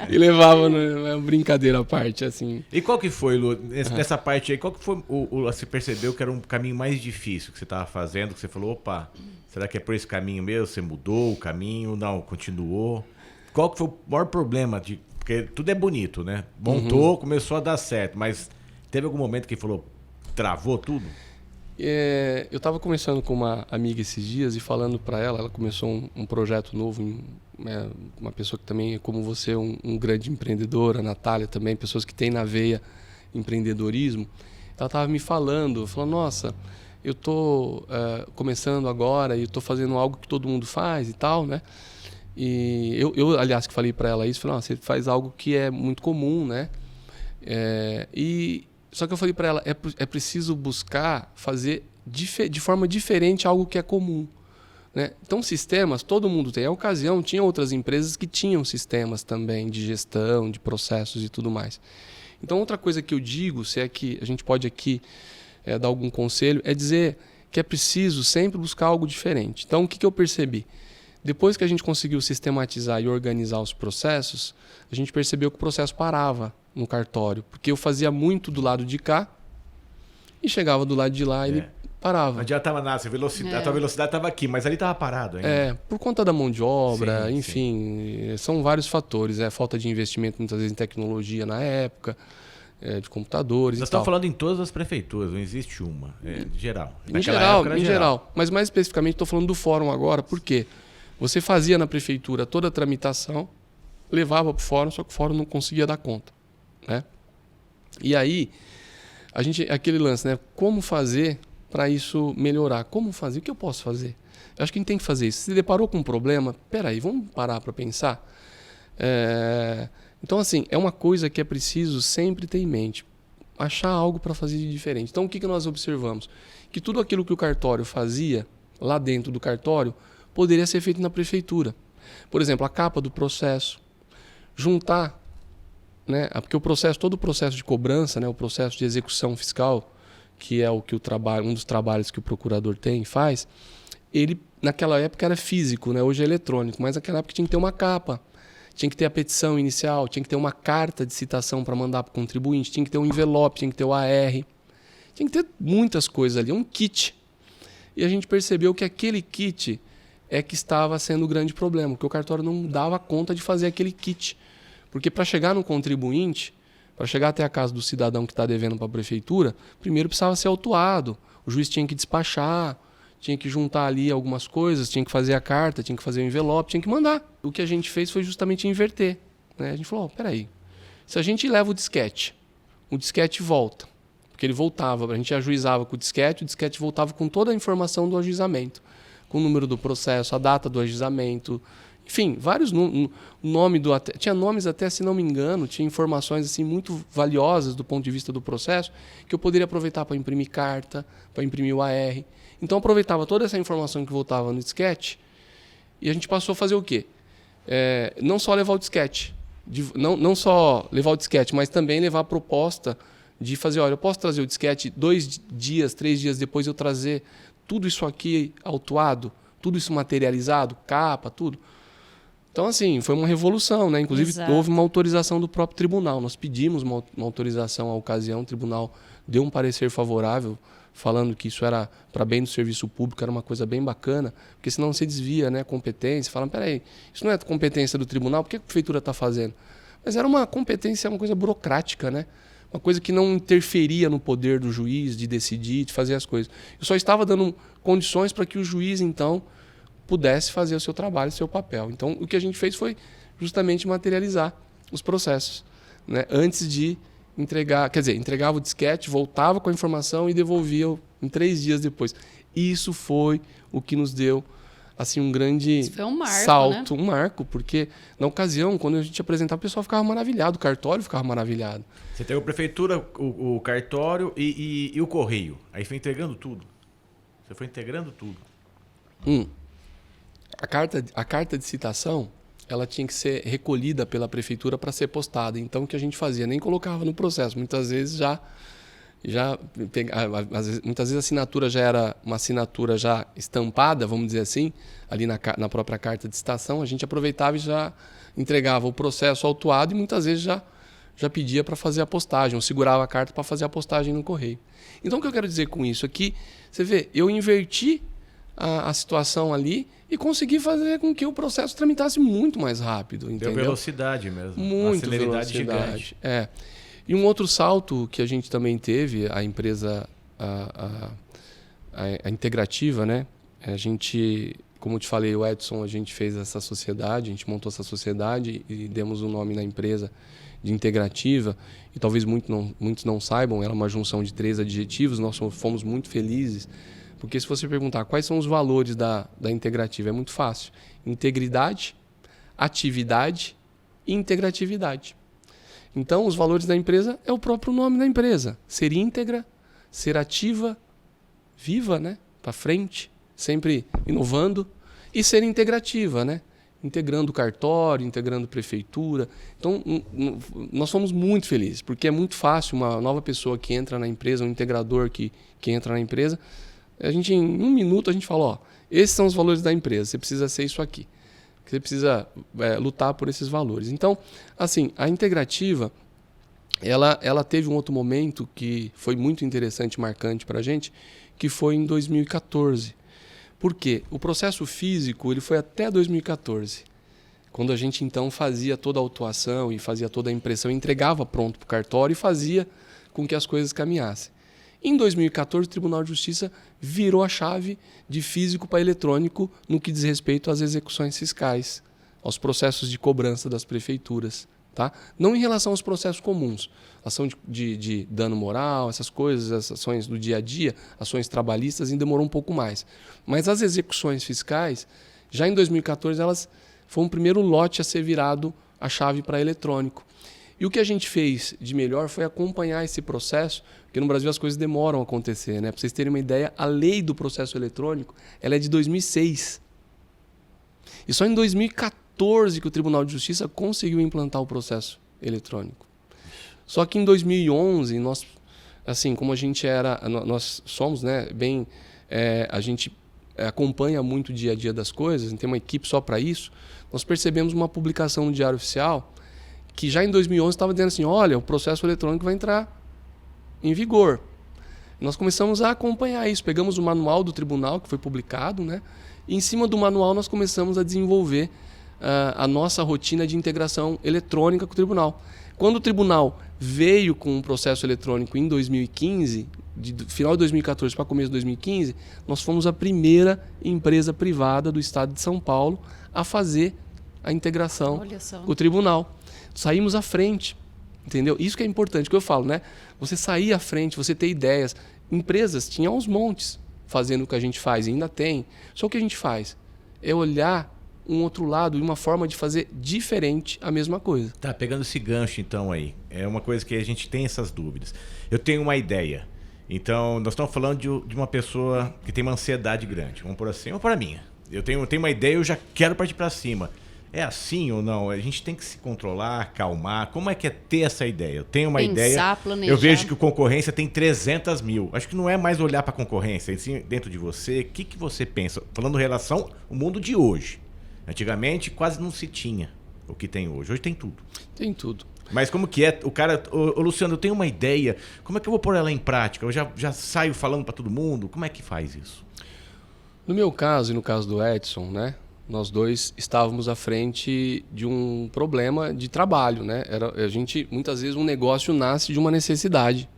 e levava, uma brincadeira à parte, assim. E qual que foi, Lu, nessa parte aí, qual que foi você percebeu que era um caminho mais difícil que você estava fazendo, que você falou, opa, será que é por esse caminho mesmo? Você mudou o caminho? Não, continuou? Qual que foi o maior problema? Porque tudo é bonito, né? Montou, começou a dar certo, mas... Teve algum momento que falou, travou tudo? Eu estava conversando com uma amiga esses dias e falando para ela começou um projeto novo, uma pessoa que também é como você, um grande empreendedor, a Natália também, pessoas que têm na veia empreendedorismo. Ela estava me falando, nossa, eu estou começando agora e estou fazendo algo que todo mundo faz e tal, né? E eu aliás, que falei para ela isso, falei, você faz algo que é muito comum, né? Só que eu falei para ela, é preciso buscar fazer de forma diferente algo que é comum, né? Então, sistemas, todo mundo tem. A ocasião, tinha outras empresas que tinham sistemas também de gestão, de processos e tudo mais. Então, outra coisa que eu digo, se é que a gente pode aqui dar algum conselho, é dizer que é preciso sempre buscar algo diferente. Então, o que eu percebi? Depois que a gente conseguiu sistematizar e organizar os processos, a gente percebeu que o processo parava no cartório, porque eu fazia muito do lado de cá e chegava do lado de lá e ele parava. Não adiantava nada, a tua velocidade estava aqui, mas ali estava parado ainda. Por conta da mão de obra, enfim, são vários fatores. Falta de investimento muitas vezes em tecnologia na época, de computadores Nós estamos falando em todas as prefeituras, não existe uma, geral. Em geral. Mas mais especificamente estou falando do fórum agora, porque você fazia na prefeitura toda a tramitação, levava para o fórum, só que o fórum não conseguia dar conta, né? E aí, aquele lance, né? Como fazer para isso melhorar? Como fazer? O que eu posso fazer? Eu acho que a gente tem que fazer isso. Se deparou com um problema, peraí, vamos parar para pensar? Então, assim, é uma coisa que é preciso sempre ter em mente. Achar algo para fazer de diferente. Então, o que nós observamos? Que tudo aquilo que o cartório fazia lá dentro do cartório poderia ser feito na prefeitura. Por exemplo, a capa do processo. Juntar, né? Porque todo o processo de cobrança, né? O processo de execução fiscal, que é um dos trabalhos que o procurador faz, ele naquela época era físico, né? Hoje é eletrônico, mas naquela época tinha que ter uma capa. Tinha que ter a petição inicial, tinha que ter uma carta de citação para mandar para o contribuinte, tinha que ter um envelope, tinha que ter o AR, tinha que ter muitas coisas ali, um kit. E a gente percebeu que aquele kit que estava sendo o grande problema, porque o cartório não dava conta de fazer aquele kit. Porque para chegar no contribuinte, para chegar até a casa do cidadão que está devendo para a prefeitura, primeiro precisava ser autuado, o juiz tinha que despachar, tinha que juntar ali algumas coisas, tinha que fazer a carta, tinha que fazer o envelope, tinha que mandar. O que a gente fez foi justamente inverter, né? A gente falou, peraí, se a gente leva o disquete volta, porque ele voltava, a gente ajuizava com o disquete voltava com toda a informação do ajuizamento, com o número do processo, a data do ajuizamento, enfim, vários tinha nomes até, se não me engano, tinha informações assim muito valiosas do ponto de vista do processo, que eu poderia aproveitar para imprimir carta, para imprimir o AR. Então, aproveitava toda essa informação que voltava no disquete e a gente passou a fazer o quê? Não só levar o disquete, não só levar o disquete, mas também levar a proposta de fazer, olha, eu posso trazer o disquete 2 dias, 3 dias depois eu trazer tudo isso aqui autuado, tudo isso materializado, capa, tudo. Então, assim, foi uma revolução, né? Inclusive, houve uma autorização do próprio tribunal. Nós pedimos uma autorização à ocasião, o tribunal deu um parecer favorável, falando que isso era para bem do serviço público, era uma coisa bem bacana, porque senão você desvia, né, competência, fala, peraí, isso não é competência do tribunal, por que a prefeitura está fazendo? Mas era uma competência, uma coisa burocrática, né? Uma coisa que não interferia no poder do juiz de decidir, de fazer as coisas. Eu só estava dando condições para que o juiz, então, pudesse fazer o seu trabalho, o seu papel. Então, o que a gente fez foi justamente materializar os processos, né? Antes de entregar, quer dizer, entregava o disquete, voltava com a informação e devolvia em 3 dias depois. Isso foi o que nos deu assim um grande salto, né? Um marco, porque na ocasião, quando a gente apresentava, o pessoal ficava maravilhado, o cartório ficava maravilhado. Você teve a prefeitura, o cartório e o correio. Aí foi integrando tudo. Você foi integrando tudo. A carta de citação, ela tinha que ser recolhida pela prefeitura para ser postada. Então, o que a gente fazia? Nem colocava no processo. Muitas vezes muitas vezes a assinatura já era uma assinatura já estampada, vamos dizer assim, ali na própria carta de citação. A gente aproveitava e já entregava o processo autuado e muitas vezes já pedia para fazer a postagem, ou segurava a carta para fazer a postagem no correio. Então, o que eu quero dizer com isso aqui, você vê, eu inverti a situação ali e consegui fazer com que o processo tramitasse muito mais rápido. Entendeu? Deu velocidade mesmo. Muito velocidade gigante. E um outro salto que a gente também teve, a empresa, a Integrativa, né? A gente, como eu te falei, o Edson, a gente fez essa sociedade, a gente montou essa sociedade e demos o nome na empresa de Integrativa. E talvez muitos não saibam, ela é uma junção de 3 adjetivos, nós fomos muito felizes. Porque se você perguntar quais são os valores da Integrativa, é muito fácil. Integridade, atividade e integratividade. Então, os valores da empresa é o próprio nome da empresa. Ser íntegra, ser ativa, viva, né? Para frente, sempre inovando. E ser integrativa, né? Integrando o cartório, integrando a prefeitura. Então, nós somos muito felizes, porque é muito fácil uma nova pessoa que entra na empresa, um integrador que entra na empresa, em 1 minuto a gente fala, ó, esses são os valores da empresa, você precisa ser isso aqui. Você precisa lutar por esses valores. Então, assim, a Integrativa, ela teve um outro momento que foi muito interessante, marcante para a gente, que foi em 2014. Por quê? O processo físico ele foi até 2014, quando a gente então fazia toda a autuação e fazia toda a impressão, entregava pronto para o cartório e fazia com que as coisas caminhassem. Em 2014, o Tribunal de Justiça virou a chave de físico para eletrônico no que diz respeito às execuções fiscais, aos processos de cobrança das prefeituras. Tá? Não em relação aos processos comuns, ação de dano moral, essas coisas, as ações do dia a dia, ações trabalhistas, ainda demorou um pouco mais. Mas as execuções fiscais, já em 2014, elas foi um primeiro lote a ser virado a chave para eletrônico. E o que a gente fez de melhor foi acompanhar esse processo, porque no Brasil as coisas demoram a acontecer. Né? Para vocês terem uma ideia, a lei do processo eletrônico ela é de 2006. E só em 2014 que o Tribunal de Justiça conseguiu implantar o processo eletrônico. Só que em 2011, nós, assim, como a gente nós somos, né, bem, a gente acompanha muito o dia a dia das coisas, a gente tem uma equipe só para isso, nós percebemos uma publicação no Diário Oficial que já em 2011 estava dizendo assim, olha, o processo eletrônico vai entrar em vigor. Nós começamos a acompanhar isso, pegamos o manual do tribunal que foi publicado, né? E em cima do manual nós começamos a desenvolver a nossa rotina de integração eletrônica com o tribunal. Quando o tribunal veio com um processo eletrônico em 2015, de final de 2014 para começo de 2015, nós fomos a primeira empresa privada do estado de São Paulo a fazer a integração com o tribunal. Saímos à frente, entendeu? Isso que é importante, que eu falo, né? Você sair à frente, você ter ideias. Empresas tinham aos montes fazendo o que a gente faz, e ainda tem. Só o que a gente faz é olhar um outro lado e uma forma de fazer diferente a mesma coisa. Tá, pegando esse gancho então aí, é uma coisa que a gente tem essas dúvidas. Eu tenho uma ideia. Então, nós estamos falando de uma pessoa que tem uma ansiedade grande. Vamos por assim, vamos por a minha. Eu tenho uma ideia e eu já quero partir para cima. É assim ou não? A gente tem que se controlar, acalmar. Como é que é ter essa ideia? Eu tenho uma ideia, planejar. Eu vejo que a concorrência tem 300 mil. Acho que não é mais olhar para a concorrência. Assim, dentro de você, o que você pensa? Falando em relação ao mundo de hoje. Antigamente quase não se tinha o que tem hoje. Hoje tem tudo. Tem tudo. Mas como que é? O cara... Ô, Luciano, eu tenho uma ideia. Como é que eu vou pôr ela em prática? Eu já saio falando para todo mundo? Como é que faz isso? No meu caso e no caso do Edson, né? Nós dois estávamos à frente de um problema de trabalho, né? Muitas vezes um negócio nasce de uma necessidade.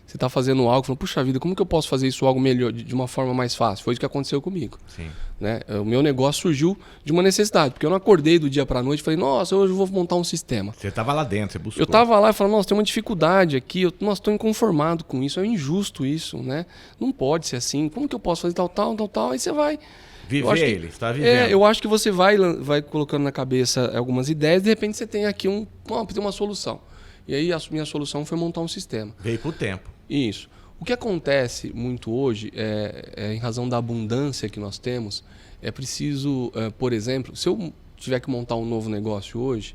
Você está fazendo algo, falando, puxa vida, como que eu posso fazer isso algo melhor, de uma forma mais fácil? Foi isso que aconteceu comigo. Sim. Né? O meu negócio surgiu de uma necessidade, porque eu não acordei do dia para a noite e falei, nossa, hoje eu vou montar um sistema. Você estava lá dentro, você buscou. Eu estava lá e falei, nossa, tem uma dificuldade aqui, estou inconformado com isso, é injusto isso, né? Não pode ser assim, como que eu posso fazer tal, aí você vai... Você está vivendo. Eu acho que você vai colocando na cabeça algumas ideias, de repente você tem aqui uma solução. E aí a minha solução foi montar um sistema. Veio com o tempo. Isso. O que acontece muito hoje, em razão da abundância que nós temos, é preciso, por exemplo, se eu tiver que montar um novo negócio hoje,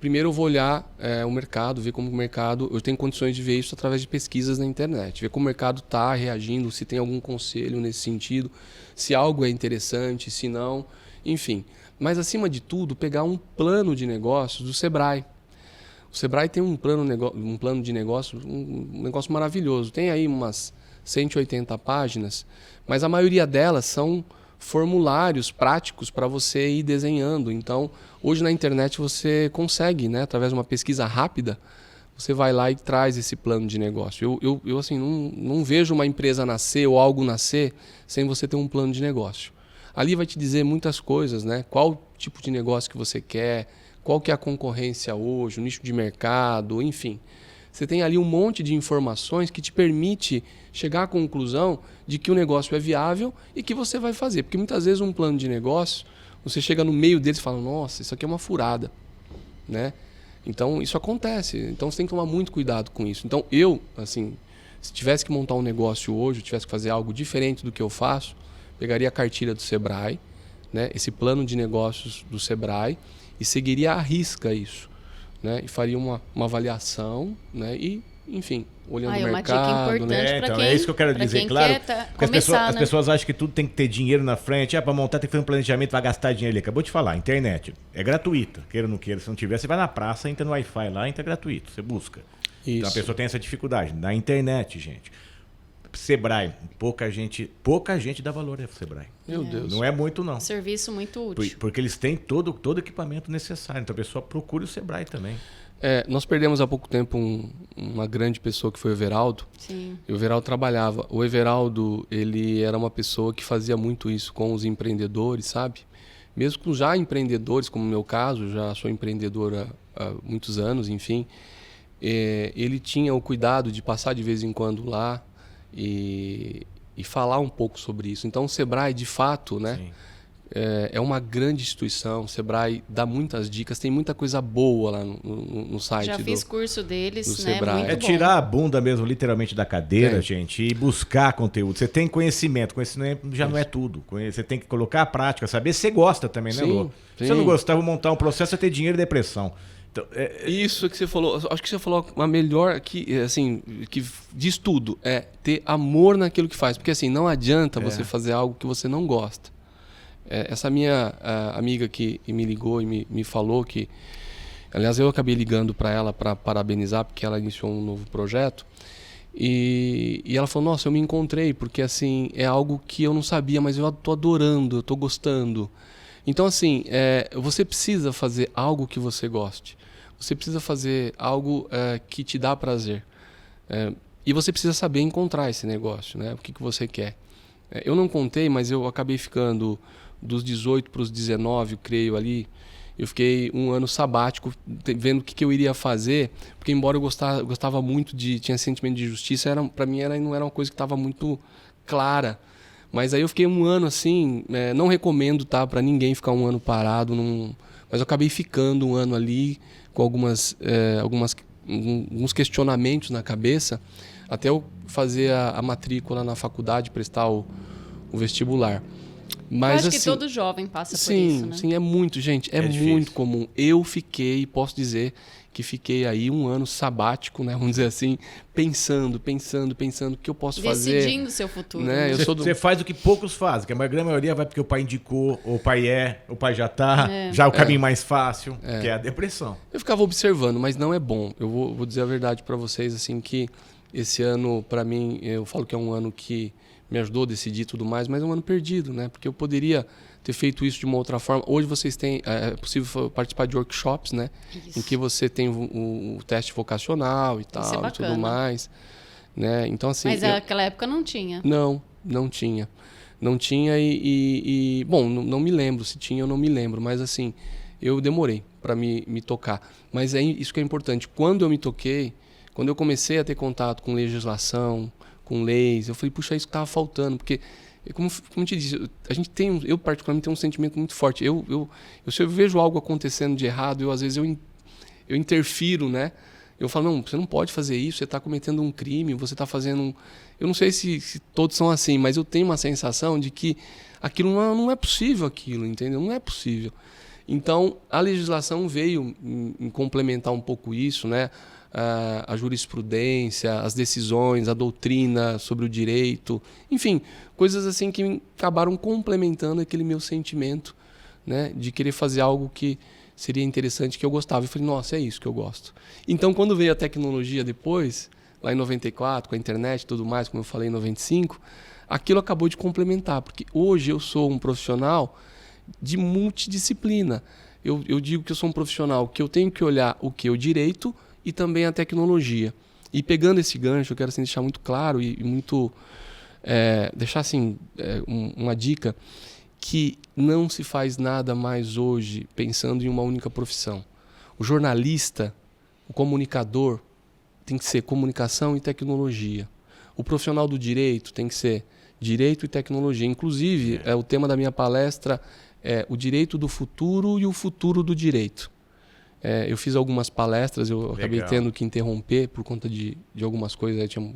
primeiro eu vou olhar o mercado, ver como o mercado... Eu tenho condições de ver isso através de pesquisas na internet, ver como o mercado está reagindo, se tem algum conselho nesse sentido, se algo é interessante, se não, enfim. Mas, acima de tudo, pegar um plano de negócios do Sebrae. O Sebrae tem um plano de negócio, um negócio maravilhoso. Tem aí umas 180 páginas, mas a maioria delas são formulários práticos para você ir desenhando. Então, hoje na internet você consegue, né, através de uma pesquisa rápida, você vai lá e traz esse plano de negócio. Eu assim, não vejo uma empresa nascer ou algo nascer sem você ter um plano de negócio. Ali vai te dizer muitas coisas, né? Qual tipo de negócio que você quer, qual que é a concorrência hoje, o nicho de mercado, enfim. Você tem ali um monte de informações que te permite chegar à conclusão de que o negócio é viável e que você vai fazer. Porque muitas vezes um plano de negócio, você chega no meio deles e fala, nossa, isso aqui é uma furada, né? Então, isso acontece. Então, você tem que tomar muito cuidado com isso. Então, eu, assim, se tivesse que montar um negócio hoje, tivesse que fazer algo diferente do que eu faço, pegaria a cartilha do Sebrae, né, esse plano de negócios do Sebrae, e seguiria à risca isso, né, e faria uma avaliação, né, e, enfim, olhando o mercado. Uma dica importante para quem é isso que eu quero dizer, claro. As pessoas acham que tudo tem que ter dinheiro na frente. Para montar tem que fazer um planejamento, vai gastar dinheiro ali. Acabou de falar, internet é gratuita, queira ou não queira. Se não tiver, você vai na praça, entra no Wi-Fi lá, entra gratuito, você busca. Isso. Então a pessoa tem essa dificuldade. Na internet, gente. Sebrae, pouca gente dá valor ao Sebrae. Meu Deus. Não é muito, não. Serviço muito útil. Porque eles têm todo o equipamento necessário. Então a pessoa procura o Sebrae também. Nós perdemos há pouco tempo uma grande pessoa que foi o Everaldo. Sim. E o Everaldo trabalhava. O Everaldo, ele era uma pessoa que fazia muito isso com os empreendedores, sabe? Mesmo com já empreendedores, como no meu caso, já sou empreendedor há muitos anos, enfim. Ele tinha o cuidado de passar de vez em quando lá e falar um pouco sobre isso. Então o Sebrae, de fato, né? É uma grande instituição. O Sebrae dá muitas dicas, tem muita coisa boa lá no site. Já fiz curso deles, né? Sebrae. Muito tirar a bunda mesmo, literalmente, da cadeira, gente, e buscar conteúdo. Você tem conhecimento já não é tudo. Você tem que colocar a prática, saber se você gosta também, né, Lô? Se você não gostar, vou montar um processo, você ter dinheiro e depressão. Então, Isso que você falou, acho que você falou a melhor que diz tudo, é ter amor naquilo que faz. Porque assim, não adianta você fazer algo que você não gosta. Essa minha amiga que me ligou e me falou que... Aliás, eu acabei ligando para ela para parabenizar, porque ela iniciou um novo projeto. E ela falou, nossa, eu me encontrei, porque assim, é algo que eu não sabia, mas eu estou adorando, eu estou gostando. Então, assim, você precisa fazer algo que você goste. Você precisa fazer algo que te dá prazer. E você precisa saber encontrar esse negócio, né? O que você quer. Eu não contei, mas eu acabei ficando dos 18 para os 19, eu creio ali. Eu fiquei um ano sabático vendo o que eu iria fazer, porque embora eu gostava muito tinha sentimento de justiça, para mim não era uma coisa que estava muito clara. Mas aí eu fiquei um ano assim, não recomendo para ninguém ficar um ano parado, mas eu acabei ficando um ano ali com alguns questionamentos na cabeça, até eu fazer a matrícula na faculdade, prestar o vestibular. Mas, eu acho assim, que todo jovem passa por isso, né? Sim, é muito, gente, é muito comum. Eu posso dizer que fiquei aí um ano sabático, né? Vamos dizer assim, pensando o que eu posso fazer. Decidindo o seu futuro. Né? Você faz o que poucos fazem, que a grande maioria vai porque o pai indicou, ou o pai já tá, já é o caminho mais fácil, que é a depressão. Eu ficava observando, mas não é bom. Eu vou dizer a verdade para vocês, assim, que esse ano, para mim, eu falo que é um ano que me ajudou a decidir tudo mais, mas é um ano perdido, né? Porque eu poderia ter feito isso de uma outra forma. Hoje vocês têm, é possível participar de workshops, né? Isso. Em que você tem o teste vocacional e tal, e tudo mais, né? Então, assim, mas naquela época não tinha. Não tinha. Não tinha bom, não me lembro se tinha, eu não me lembro, mas assim, eu demorei para me tocar. Mas é isso que é importante. Quando eu me toquei, quando eu comecei a ter contato com legislação, com leis, eu falei, puxa, isso que estava faltando, porque, como eu te disse, eu particularmente tenho um sentimento muito forte. Se eu vejo algo acontecendo de errado, às vezes eu interfiro, né? Eu falo, não, você não pode fazer isso, você está cometendo um crime, você está fazendo Eu não sei se todos são assim, mas eu tenho uma sensação de que aquilo não é possível, entendeu? Não é possível. Então, a legislação veio em complementar um pouco isso, né? A jurisprudência, as decisões, a doutrina sobre o direito, enfim, coisas assim que acabaram complementando aquele meu sentimento, né, de querer fazer algo que seria interessante, que eu gostava. Eu falei, nossa, é isso que eu gosto. Então, quando veio a tecnologia depois, lá em 94, com a internet e tudo mais, como eu falei em 95, aquilo acabou de complementar, porque hoje eu sou um profissional de multidisciplina. Eu digo que eu sou um profissional que eu tenho que olhar o direito e também a tecnologia. E pegando esse gancho, eu quero assim, deixar muito claro e muito... deixar assim, uma dica, que não se faz nada mais hoje pensando em uma única profissão. O jornalista, o comunicador, tem que ser comunicação e tecnologia. O profissional do direito tem que ser direito e tecnologia. Inclusive, o tema da minha palestra é o direito do futuro e o futuro do direito. Eu fiz algumas palestras, eu acabei tendo que interromper por conta de algumas coisas, eu tinha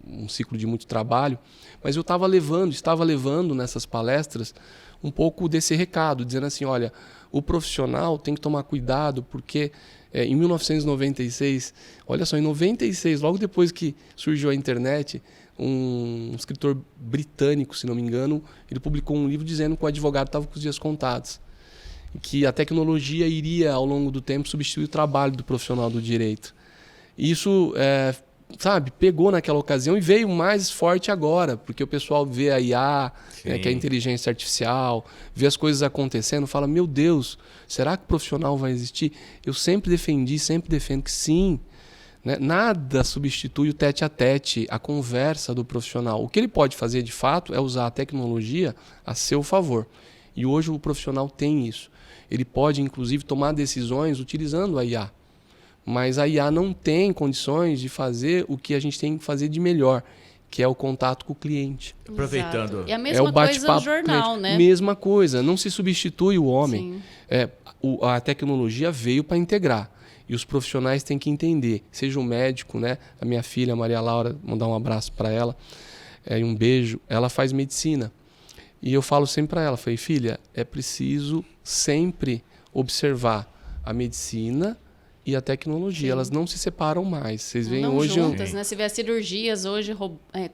um ciclo de muito trabalho, mas eu estava levando nessas palestras um pouco desse recado, dizendo assim, olha, o profissional tem que tomar cuidado, porque em 1996, olha só, em 96, logo depois que surgiu a internet, um escritor britânico, se não me engano, ele publicou um livro dizendo que o advogado estava com os dias contados, que a tecnologia iria, ao longo do tempo, substituir o trabalho do profissional do direito. Isso, sabe, pegou naquela ocasião e veio mais forte agora, porque o pessoal vê a IA, que é a inteligência artificial, vê as coisas acontecendo, fala, meu Deus, será que o profissional vai existir? Eu sempre defendo que sim. Né? Nada substitui o tete-a-tete, a conversa do profissional. O que ele pode fazer, de fato, é usar a tecnologia a seu favor. E hoje o profissional tem isso. Ele pode, inclusive, tomar decisões utilizando a IA. Mas a IA não tem condições de fazer o que a gente tem que fazer de melhor, que é o contato com o cliente. Aproveitando. Exato. E a mesma coisa no jornal, né? Mesma coisa, não se substitui o homem. A tecnologia veio para integrar. E os profissionais têm que entender, seja o médico, né? A minha filha, Maria Laura, mandar um abraço para ela e um beijo, ela faz medicina. E eu falo sempre para ela, falei, filha, é preciso sempre observar a medicina e a tecnologia. Sim. Elas não se separam mais. Vocês veem não hoje... juntas, né? Você vê as cirurgias hoje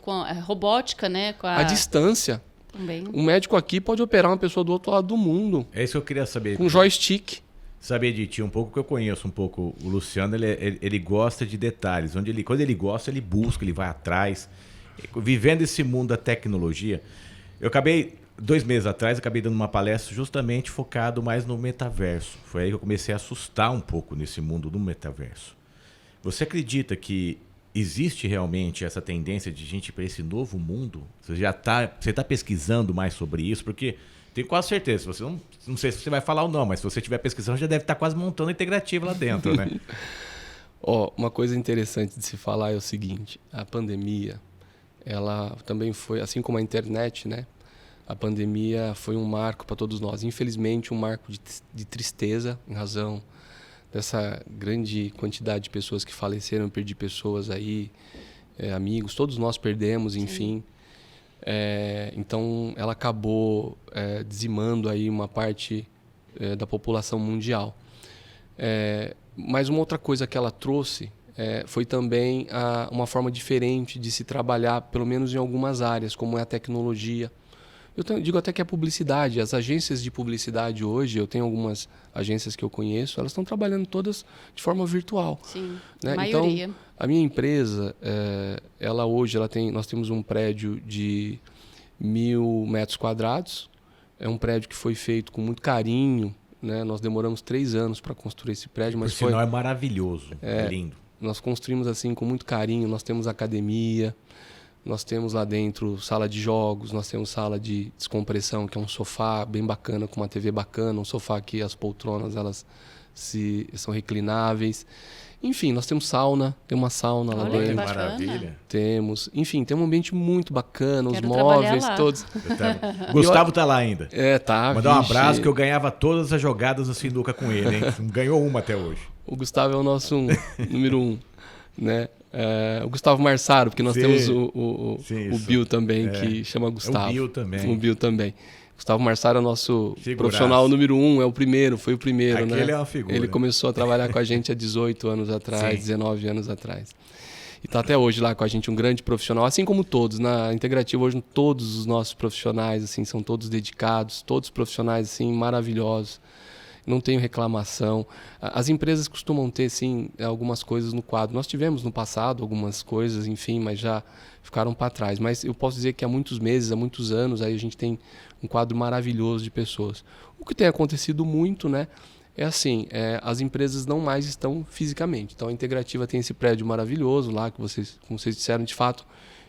com a robótica, né? A distância. Também. Um médico aqui pode operar uma pessoa do outro lado do mundo. É isso que eu queria saber. Com joystick. Saber de ti um pouco, que eu conheço um pouco o Luciano, ele gosta de detalhes. Quando ele gosta, ele busca, ele vai atrás. Vivendo esse mundo da tecnologia, eu acabei, 2 meses atrás, dando uma palestra justamente focado mais no metaverso. Foi aí que eu comecei a assustar um pouco nesse mundo do metaverso. Você acredita que existe realmente essa tendência de gente para esse novo mundo? Você está pesquisando mais sobre isso? Porque tenho quase certeza, você não sei se você vai falar ou não, mas se você estiver pesquisando, já deve estar quase montando a integrativa lá dentro, né? Uma coisa interessante de se falar é o seguinte, a pandemia, ela também foi, assim como a internet, né? A pandemia foi um marco para todos nós. Infelizmente, um marco de tristeza, em razão dessa grande quantidade de pessoas que faleceram. Eu perdi pessoas aí, amigos, todos nós perdemos, enfim. Então, ela acabou dizimando aí uma parte da população mundial. Mas uma outra coisa que ela trouxe foi também uma forma diferente de se trabalhar, pelo menos em algumas áreas, como é a tecnologia. Eu digo até que a publicidade, as agências de publicidade hoje, eu tenho algumas agências que eu conheço, elas estão trabalhando todas de forma virtual. Sim, né? a maioria. Então, a minha empresa, nós temos um prédio de 1.000 metros quadrados, é um prédio que foi feito com muito carinho, né? Nós demoramos 3 anos para construir esse prédio, mas Por sinal é maravilhoso, é lindo. Nós construímos assim com muito carinho, nós temos academia, nós temos lá dentro sala de jogos, nós temos sala de descompressão, que é um sofá bem bacana, com uma TV bacana, um sofá que as poltronas elas são reclináveis. Enfim, nós temos sauna, tem uma sauna lá dentro. Maravilha. Temos, enfim, tem um ambiente muito bacana, os móveis todos. Gustavo tá lá ainda. Tá. Mandar um abraço, que eu ganhava todas as jogadas do sinuca com ele, hein? Ganhou uma até hoje. O Gustavo é o nosso número 1, né? O Gustavo Marsaro, porque nós temos o Bill também, que chama Gustavo. O Bill também. O Bill também. Gustavo Marsaro é o nosso profissional número 1, foi o primeiro. Aquele né? É uma figura. Ele começou a trabalhar com a gente há 18 anos atrás, 19 anos atrás. E está até hoje lá com a gente, um grande profissional, assim como todos. Na Integrativa hoje, todos os nossos profissionais assim, são todos dedicados, todos profissionais assim, maravilhosos. Não tenho reclamação. As empresas costumam ter, sim, algumas coisas no quadro. Nós tivemos no passado algumas coisas, enfim, mas já ficaram para trás. Mas eu posso dizer que há muitos meses, há muitos anos, aí a gente tem um quadro maravilhoso de pessoas. O que tem acontecido muito, né, é assim, as empresas não mais estão fisicamente. Então a Integrativa tem esse prédio maravilhoso lá, que como vocês disseram, de fato,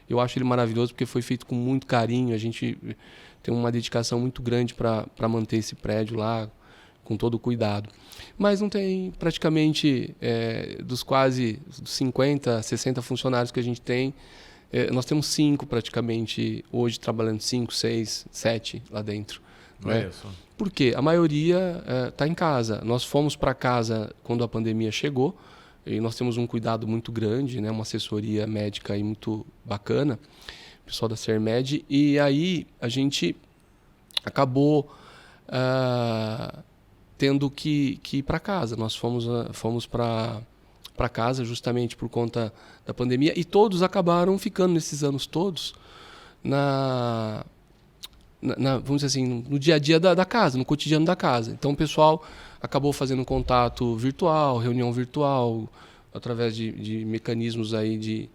eu acho ele maravilhoso porque foi feito com muito carinho. A gente tem uma dedicação muito grande para manter esse prédio lá, com todo o cuidado. Mas não tem praticamente, dos quase 50, 60 funcionários que a gente tem, nós temos 5 praticamente hoje trabalhando, 5, 6, 7 lá dentro. Né? Por quê? A maioria está em casa. Nós fomos para casa quando a pandemia chegou e nós temos um cuidado muito grande, né? Uma assessoria médica aí muito bacana, o pessoal da Sermed, e aí a gente acabou tendo que ir para casa. Nós fomos para casa justamente por conta da pandemia e todos acabaram ficando nesses anos todos vamos dizer assim, no dia a dia da casa, no cotidiano da casa. Então o pessoal acabou fazendo contato virtual, reunião virtual, através de mecanismos aí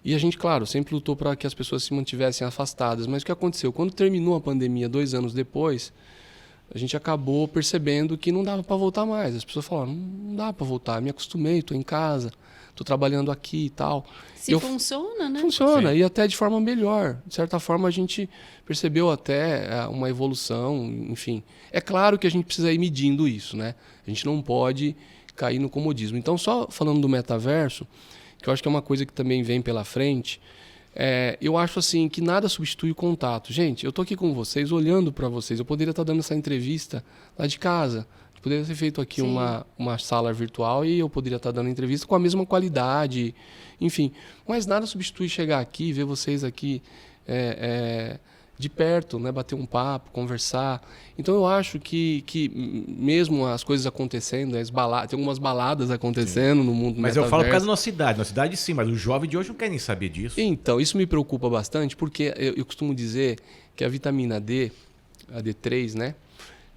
E a gente, claro, sempre lutou para que as pessoas se mantivessem afastadas. Mas o que aconteceu? Quando terminou a pandemia, 2 anos depois, a gente acabou percebendo que não dava para voltar mais. As pessoas falaram, não dá para voltar, me acostumei, estou em casa, estou trabalhando aqui e tal. Funciona, né? Funciona, Sim. e até de forma melhor. De certa forma, a gente percebeu até uma evolução, enfim. É claro que a gente precisa ir medindo isso, né? A gente não pode cair no comodismo. Então, só falando do metaverso, que eu acho que é uma coisa que também vem pela frente, eu acho assim que nada substitui o contato. Gente, eu estou aqui com vocês, olhando para vocês. Eu poderia estar dando essa entrevista lá de casa. Eu poderia ter feito aqui uma sala virtual e eu poderia estar dando entrevista com a mesma qualidade, enfim. Mas nada substitui chegar aqui, ver vocês aqui de perto, né, bater um papo, conversar. Então eu acho que mesmo as coisas acontecendo, tem algumas baladas acontecendo no mundo Mas metaverso. eu falo por causa da nossa cidade. Na cidade sim, mas o jovem de hoje não quer nem saber disso. Então, isso me preocupa bastante, porque eu costumo dizer que a vitamina D, a D3, né,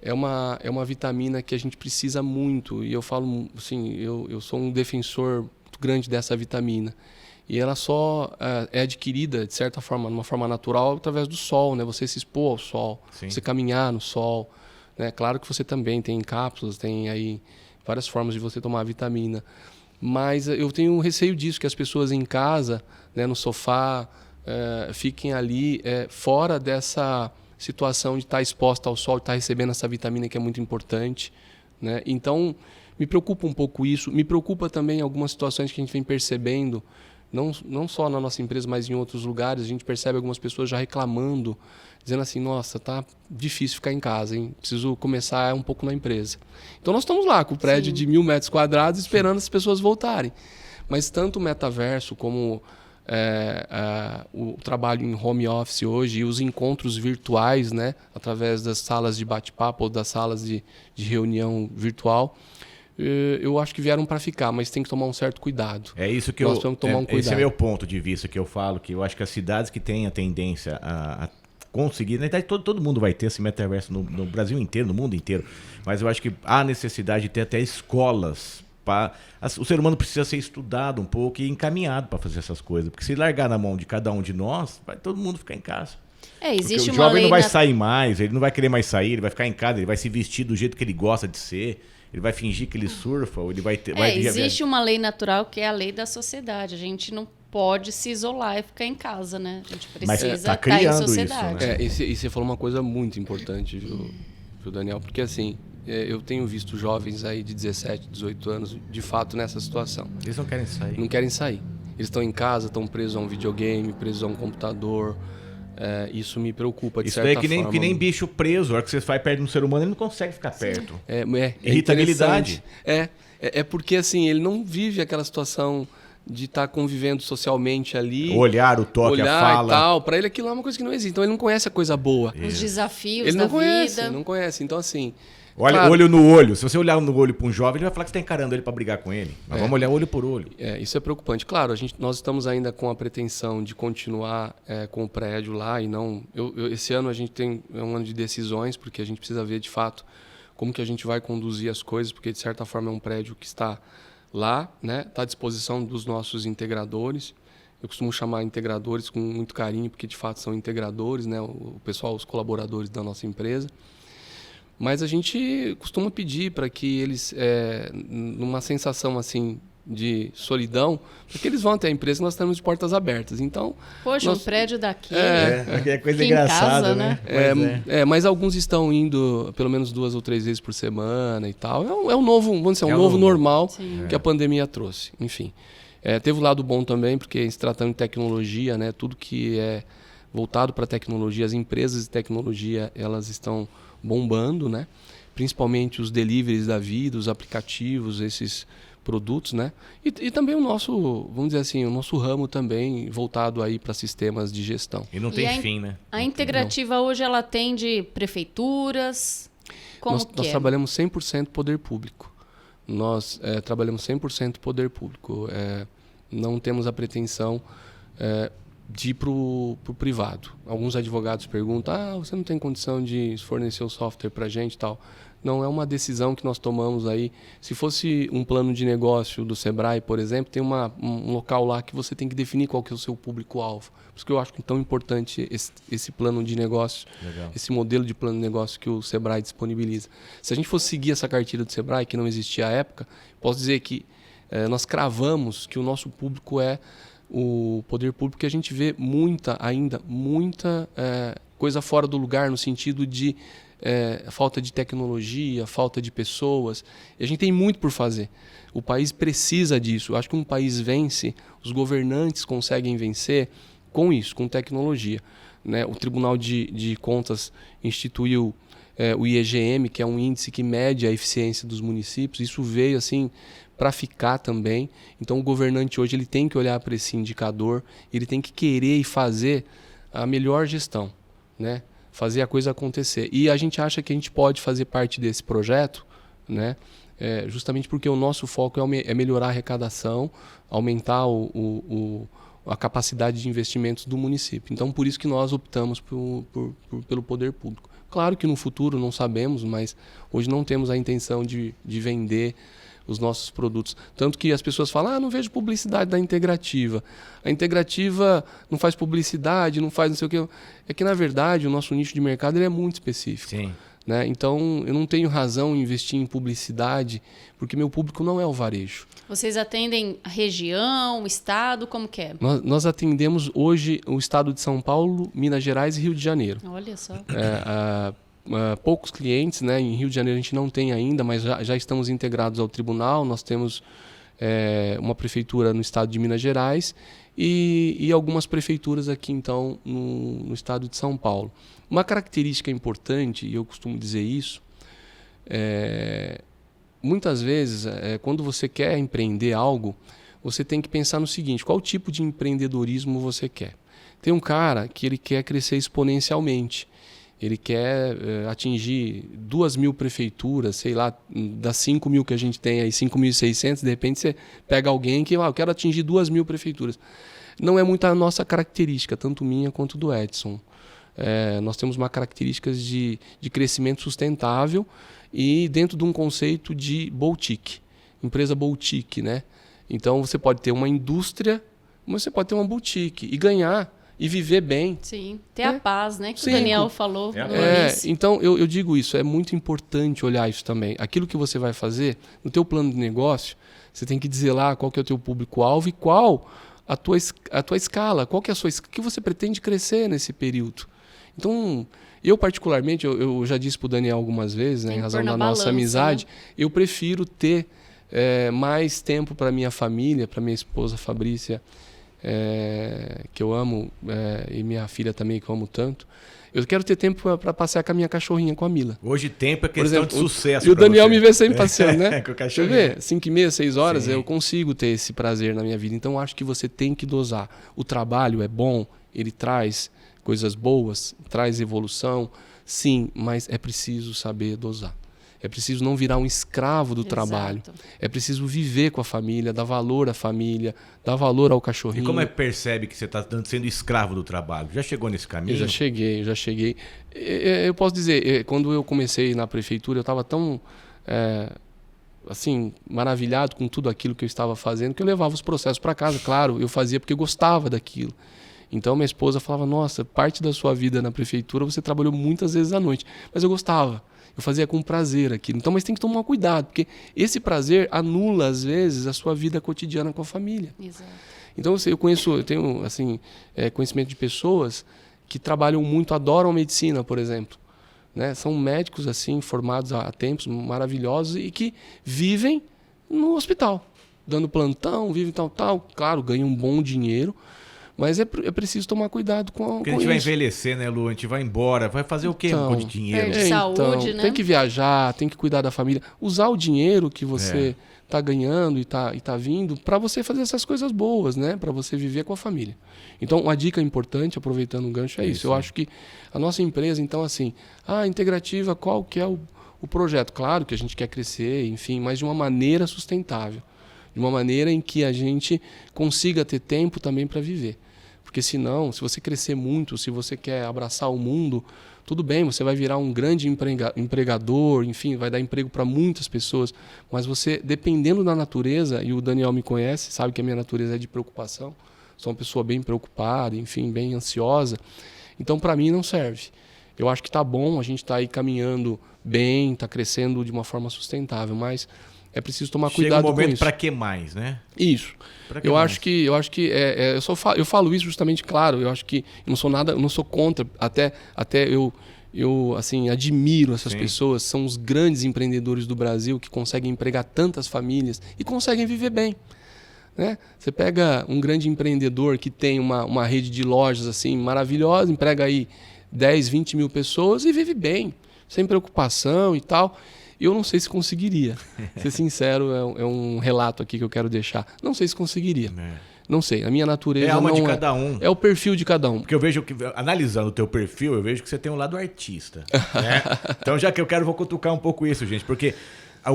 é uma vitamina que a gente precisa muito. E eu falo assim, eu sou um defensor muito grande dessa vitamina. E ela só é adquirida, de certa forma, de uma forma natural, através do sol, né? Você se expor ao sol, Sim. Você caminhar no sol. Né? Claro que você também tem cápsulas, tem aí várias formas de você tomar a vitamina. Mas eu tenho receio disso, que as pessoas em casa, né, no sofá, fiquem ali fora dessa situação de estar exposta ao sol, de estar recebendo essa vitamina que é muito importante. Né? Então, me preocupa um pouco isso. Me preocupa também algumas situações que a gente vem percebendo, não só na nossa empresa, mas em outros lugares. A gente percebe algumas pessoas já reclamando, dizendo assim, nossa, tá difícil ficar em casa, hein? Preciso começar um pouco na empresa. Então nós estamos lá com o prédio de 1.000 metros quadrados esperando as pessoas voltarem. Mas tanto o metaverso como o trabalho em home office hoje e os encontros virtuais, né, através das salas de bate-papo ou das salas de reunião virtual, eu acho que vieram para ficar, mas tem que tomar um certo cuidado. É isso que Nós temos que tomar um cuidado. Esse é meu ponto de vista que eu falo, que eu acho que as cidades que têm a tendência a conseguir, na verdade todo mundo vai ter esse metaverso no Brasil inteiro, no mundo inteiro, mas eu acho que há necessidade de ter até escolas. O ser humano precisa ser estudado um pouco e encaminhado para fazer essas coisas, porque se largar na mão de cada um de nós, vai todo mundo ficar em casa. Existe porque o jovem não vai sair mais, ele não vai querer mais sair, ele vai ficar em casa, ele vai se vestir do jeito que ele gosta de ser. Ele vai fingir que ele surfa, ou ele vai ter... existe uma lei natural que é a lei da sociedade. A gente não pode se isolar e ficar em casa, né? A gente precisa estar em sociedade. Isso, né? E você falou uma coisa muito importante, viu, Daniel? Porque assim, eu tenho visto jovens aí de 17, 18 anos, de fato, nessa situação. Eles não querem sair. Não querem sair. Eles estão em casa, estão presos a um videogame, presos a um computador. Isso me preocupa, de certa forma. É que nem bicho preso. A hora que você vai perto de um ser humano, ele não consegue ficar perto. Irritabilidade. É porque assim, ele não vive aquela situação de estar convivendo socialmente ali. O olhar, o toque, a fala. E tal. Para ele aquilo é uma coisa que não existe. Então ele não conhece a coisa boa. Os desafios ele da vida. Ele não conhece. Então assim... Olha, olho no olho. Se você olhar no olho para um jovem, ele vai falar que você está encarando ele para brigar com ele. Mas vamos olhar olho por olho. Isso é preocupante. Claro, nós estamos ainda com a pretensão de continuar com o prédio lá e não... esse ano a gente tem um ano de decisões, porque a gente precisa ver de fato como que a gente vai conduzir as coisas, porque de certa forma é um prédio que está lá, né? Está à disposição dos nossos integradores. Eu costumo chamar integradores com muito carinho, porque de fato são integradores, né? O pessoal, os colaboradores da nossa empresa. Mas a gente costuma pedir para que eles, numa sensação assim de solidão, porque eles vão até a empresa e nós estamos de portas abertas. Então, poxa, um prédio daqui. É coisa engraçada, né? Mas alguns estão indo pelo menos 2 ou 3 vezes por semana e tal. É um novo, vamos dizer, um novo normal que a pandemia trouxe. Enfim, teve o lado bom também, porque se tratando de tecnologia, né, tudo que é voltado para tecnologia, as empresas de tecnologia, elas estão bombando, né? Principalmente os deliveries da vida, os aplicativos, esses produtos, né? E também o nosso, vamos dizer assim, o nosso ramo também voltado aí para sistemas de gestão. E não tem fim, né? A Integrativa hoje ela atende prefeituras, nós trabalhamos 100% poder público. Nós trabalhamos 100% poder público. Não temos a pretensão de ir para o privado. Alguns advogados perguntam, você não tem condição de fornecer o software para a gente e tal. Não é uma decisão que nós tomamos aí. Se fosse um plano de negócio do Sebrae, por exemplo, tem um local lá que você tem que definir qual que é o seu público-alvo. Por isso que eu acho que é tão importante esse plano de negócio, esse modelo de plano de negócio que o Sebrae disponibiliza. Se a gente fosse seguir essa cartilha do Sebrae, que não existia à época, posso dizer que nós cravamos que o nosso público é o poder público, que a gente vê muita coisa fora do lugar, no sentido de falta de tecnologia, falta de pessoas. E a gente tem muito por fazer. O país precisa disso. Eu acho que um país vence, os governantes conseguem vencer com isso, com tecnologia. Né? O Tribunal de Contas instituiu o IEGM, que é um índice que mede a eficiência dos municípios. Isso veio assim para ficar também. Então o governante hoje ele tem que olhar para esse indicador, ele tem que querer e fazer a melhor gestão, né? Fazer a coisa acontecer. E a gente acha que a gente pode fazer parte desse projeto, né? Justamente porque o nosso foco é melhorar a arrecadação, aumentar a capacidade de investimentos do município. Então, por isso que nós optamos pelo poder público. Claro que no futuro não sabemos, mas hoje não temos a intenção de vender os nossos produtos. Tanto que as pessoas falam, não vejo publicidade da Integrativa. A Integrativa não faz publicidade, não faz não sei o quê. É que, na verdade, o nosso nicho de mercado ele é muito específico. Sim. Né? Então, eu não tenho razão em investir em publicidade, porque meu público não é o varejo. Vocês atendem a região, o estado, como que é? Nós atendemos hoje o estado de São Paulo, Minas Gerais e Rio de Janeiro. Olha só. Poucos clientes, né? Em Rio de Janeiro a gente não tem ainda, mas já estamos integrados ao tribunal. Nós temos uma prefeitura no estado de Minas Gerais e algumas prefeituras aqui então no estado de São Paulo. Uma característica importante, e eu costumo dizer isso, muitas vezes quando você quer empreender algo, você tem que pensar no seguinte: qual tipo de empreendedorismo você quer? Tem um cara que ele quer crescer exponencialmente. Ele quer atingir 2.000 prefeituras, sei lá, das 5.000 que a gente tem aí, 5.600, de repente você pega alguém que, eu quero atingir 2.000 prefeituras. Não é muito a nossa característica, tanto minha quanto do Edson. Nós temos uma característica de crescimento sustentável e dentro de um conceito de boutique, empresa boutique, né? Então você pode ter uma indústria, mas você pode ter uma boutique e ganhar e viver bem. Sim, ter a paz, né? Que o Daniel falou no início. Então, eu digo isso, é muito importante olhar isso também. Aquilo que você vai fazer, no teu plano de negócio, você tem que dizer lá qual que é o teu público-alvo e qual a tua escala, qual que é o que você pretende crescer nesse período. Então, eu particularmente, eu já disse para o Daniel algumas vezes, né, em razão da nossa amizade, né? Eu prefiro ter mais tempo para minha família, para minha esposa Fabrícia, que eu amo, e minha filha também, que eu amo tanto. Eu quero ter tempo para passear com a minha cachorrinha, com a Mila. Hoje tempo é questão de sucesso. E o Daniel me vê sempre passeando, né? Com o cachorrinho. Deixa eu ver, 5h30, 6 horas, sim, eu consigo ter esse prazer na minha vida. Então, acho que você tem que dosar. O trabalho é bom, ele traz coisas boas, traz evolução, sim, mas é preciso saber dosar. É preciso não virar um escravo do trabalho. É preciso viver com a família, dar valor à família, dar valor ao cachorrinho. E como é que percebe que você está sendo escravo do trabalho? Já chegou nesse caminho? Eu já cheguei. Eu posso dizer, quando eu comecei na prefeitura, eu estava tão assim, maravilhado com tudo aquilo que eu estava fazendo, que eu levava os processos para casa. Claro, eu fazia porque eu gostava daquilo. Então minha esposa falava, nossa, parte da sua vida na prefeitura você trabalhou muitas vezes à noite. Mas eu gostava. Eu fazia com prazer aquilo. Então, mas tem que tomar cuidado, porque esse prazer anula, às vezes, a sua vida cotidiana com a família. Exato. Então, eu tenho assim, conhecimento de pessoas que trabalham muito, adoram medicina, por exemplo. Né? São médicos assim, formados há tempos, maravilhosos, e que vivem no hospital, dando plantão, vivem tal. Claro, ganham um bom dinheiro, mas é preciso tomar cuidado com isso. Porque a gente vai envelhecer, né, Lu? A gente vai embora, vai fazer o quê com o dinheiro? Saúde, né? Tem que viajar, tem que cuidar da família. Usar o dinheiro que você está ganhando e tá vindo para você fazer essas coisas boas, né? Para você viver com a família. Então, uma dica importante, aproveitando o gancho, é isso. Eu acho que a nossa empresa, então, assim, a Integrativa, qual que é o projeto? Claro que a gente quer crescer, enfim, mas de uma maneira sustentável. De uma maneira em que a gente consiga ter tempo também para viver. Porque senão, se você crescer muito, se você quer abraçar o mundo, tudo bem, você vai virar um grande empregador, enfim, vai dar emprego para muitas pessoas, mas você, dependendo da natureza, e o Daniel me conhece, sabe que a minha natureza é de preocupação, sou uma pessoa bem preocupada, enfim, bem ansiosa, então para mim não serve. Eu acho que tá bom, a gente tá aí caminhando bem, tá crescendo de uma forma sustentável, mas é preciso tomar cuidado com isso. Chega um momento para que mais, né? Isso. Eu acho que eu falo isso justamente, claro, eu acho que eu não sou contra, até eu assim, admiro essas pessoas, são os grandes empreendedores do Brasil que conseguem empregar tantas famílias e conseguem viver bem. Né? Você pega um grande empreendedor que tem uma rede de lojas assim, maravilhosa, emprega aí 10, 20 mil pessoas e vive bem, sem preocupação e tal. Eu não sei se conseguiria. Ser sincero, é um relato aqui que eu quero deixar. Não sei se conseguiria. Não sei. A minha natureza é a alma não de cada um. É o perfil de cada um. Porque eu vejo que, analisando o teu perfil, eu vejo que você tem um lado artista. Né? Então, já que eu vou cutucar um pouco isso, gente, porque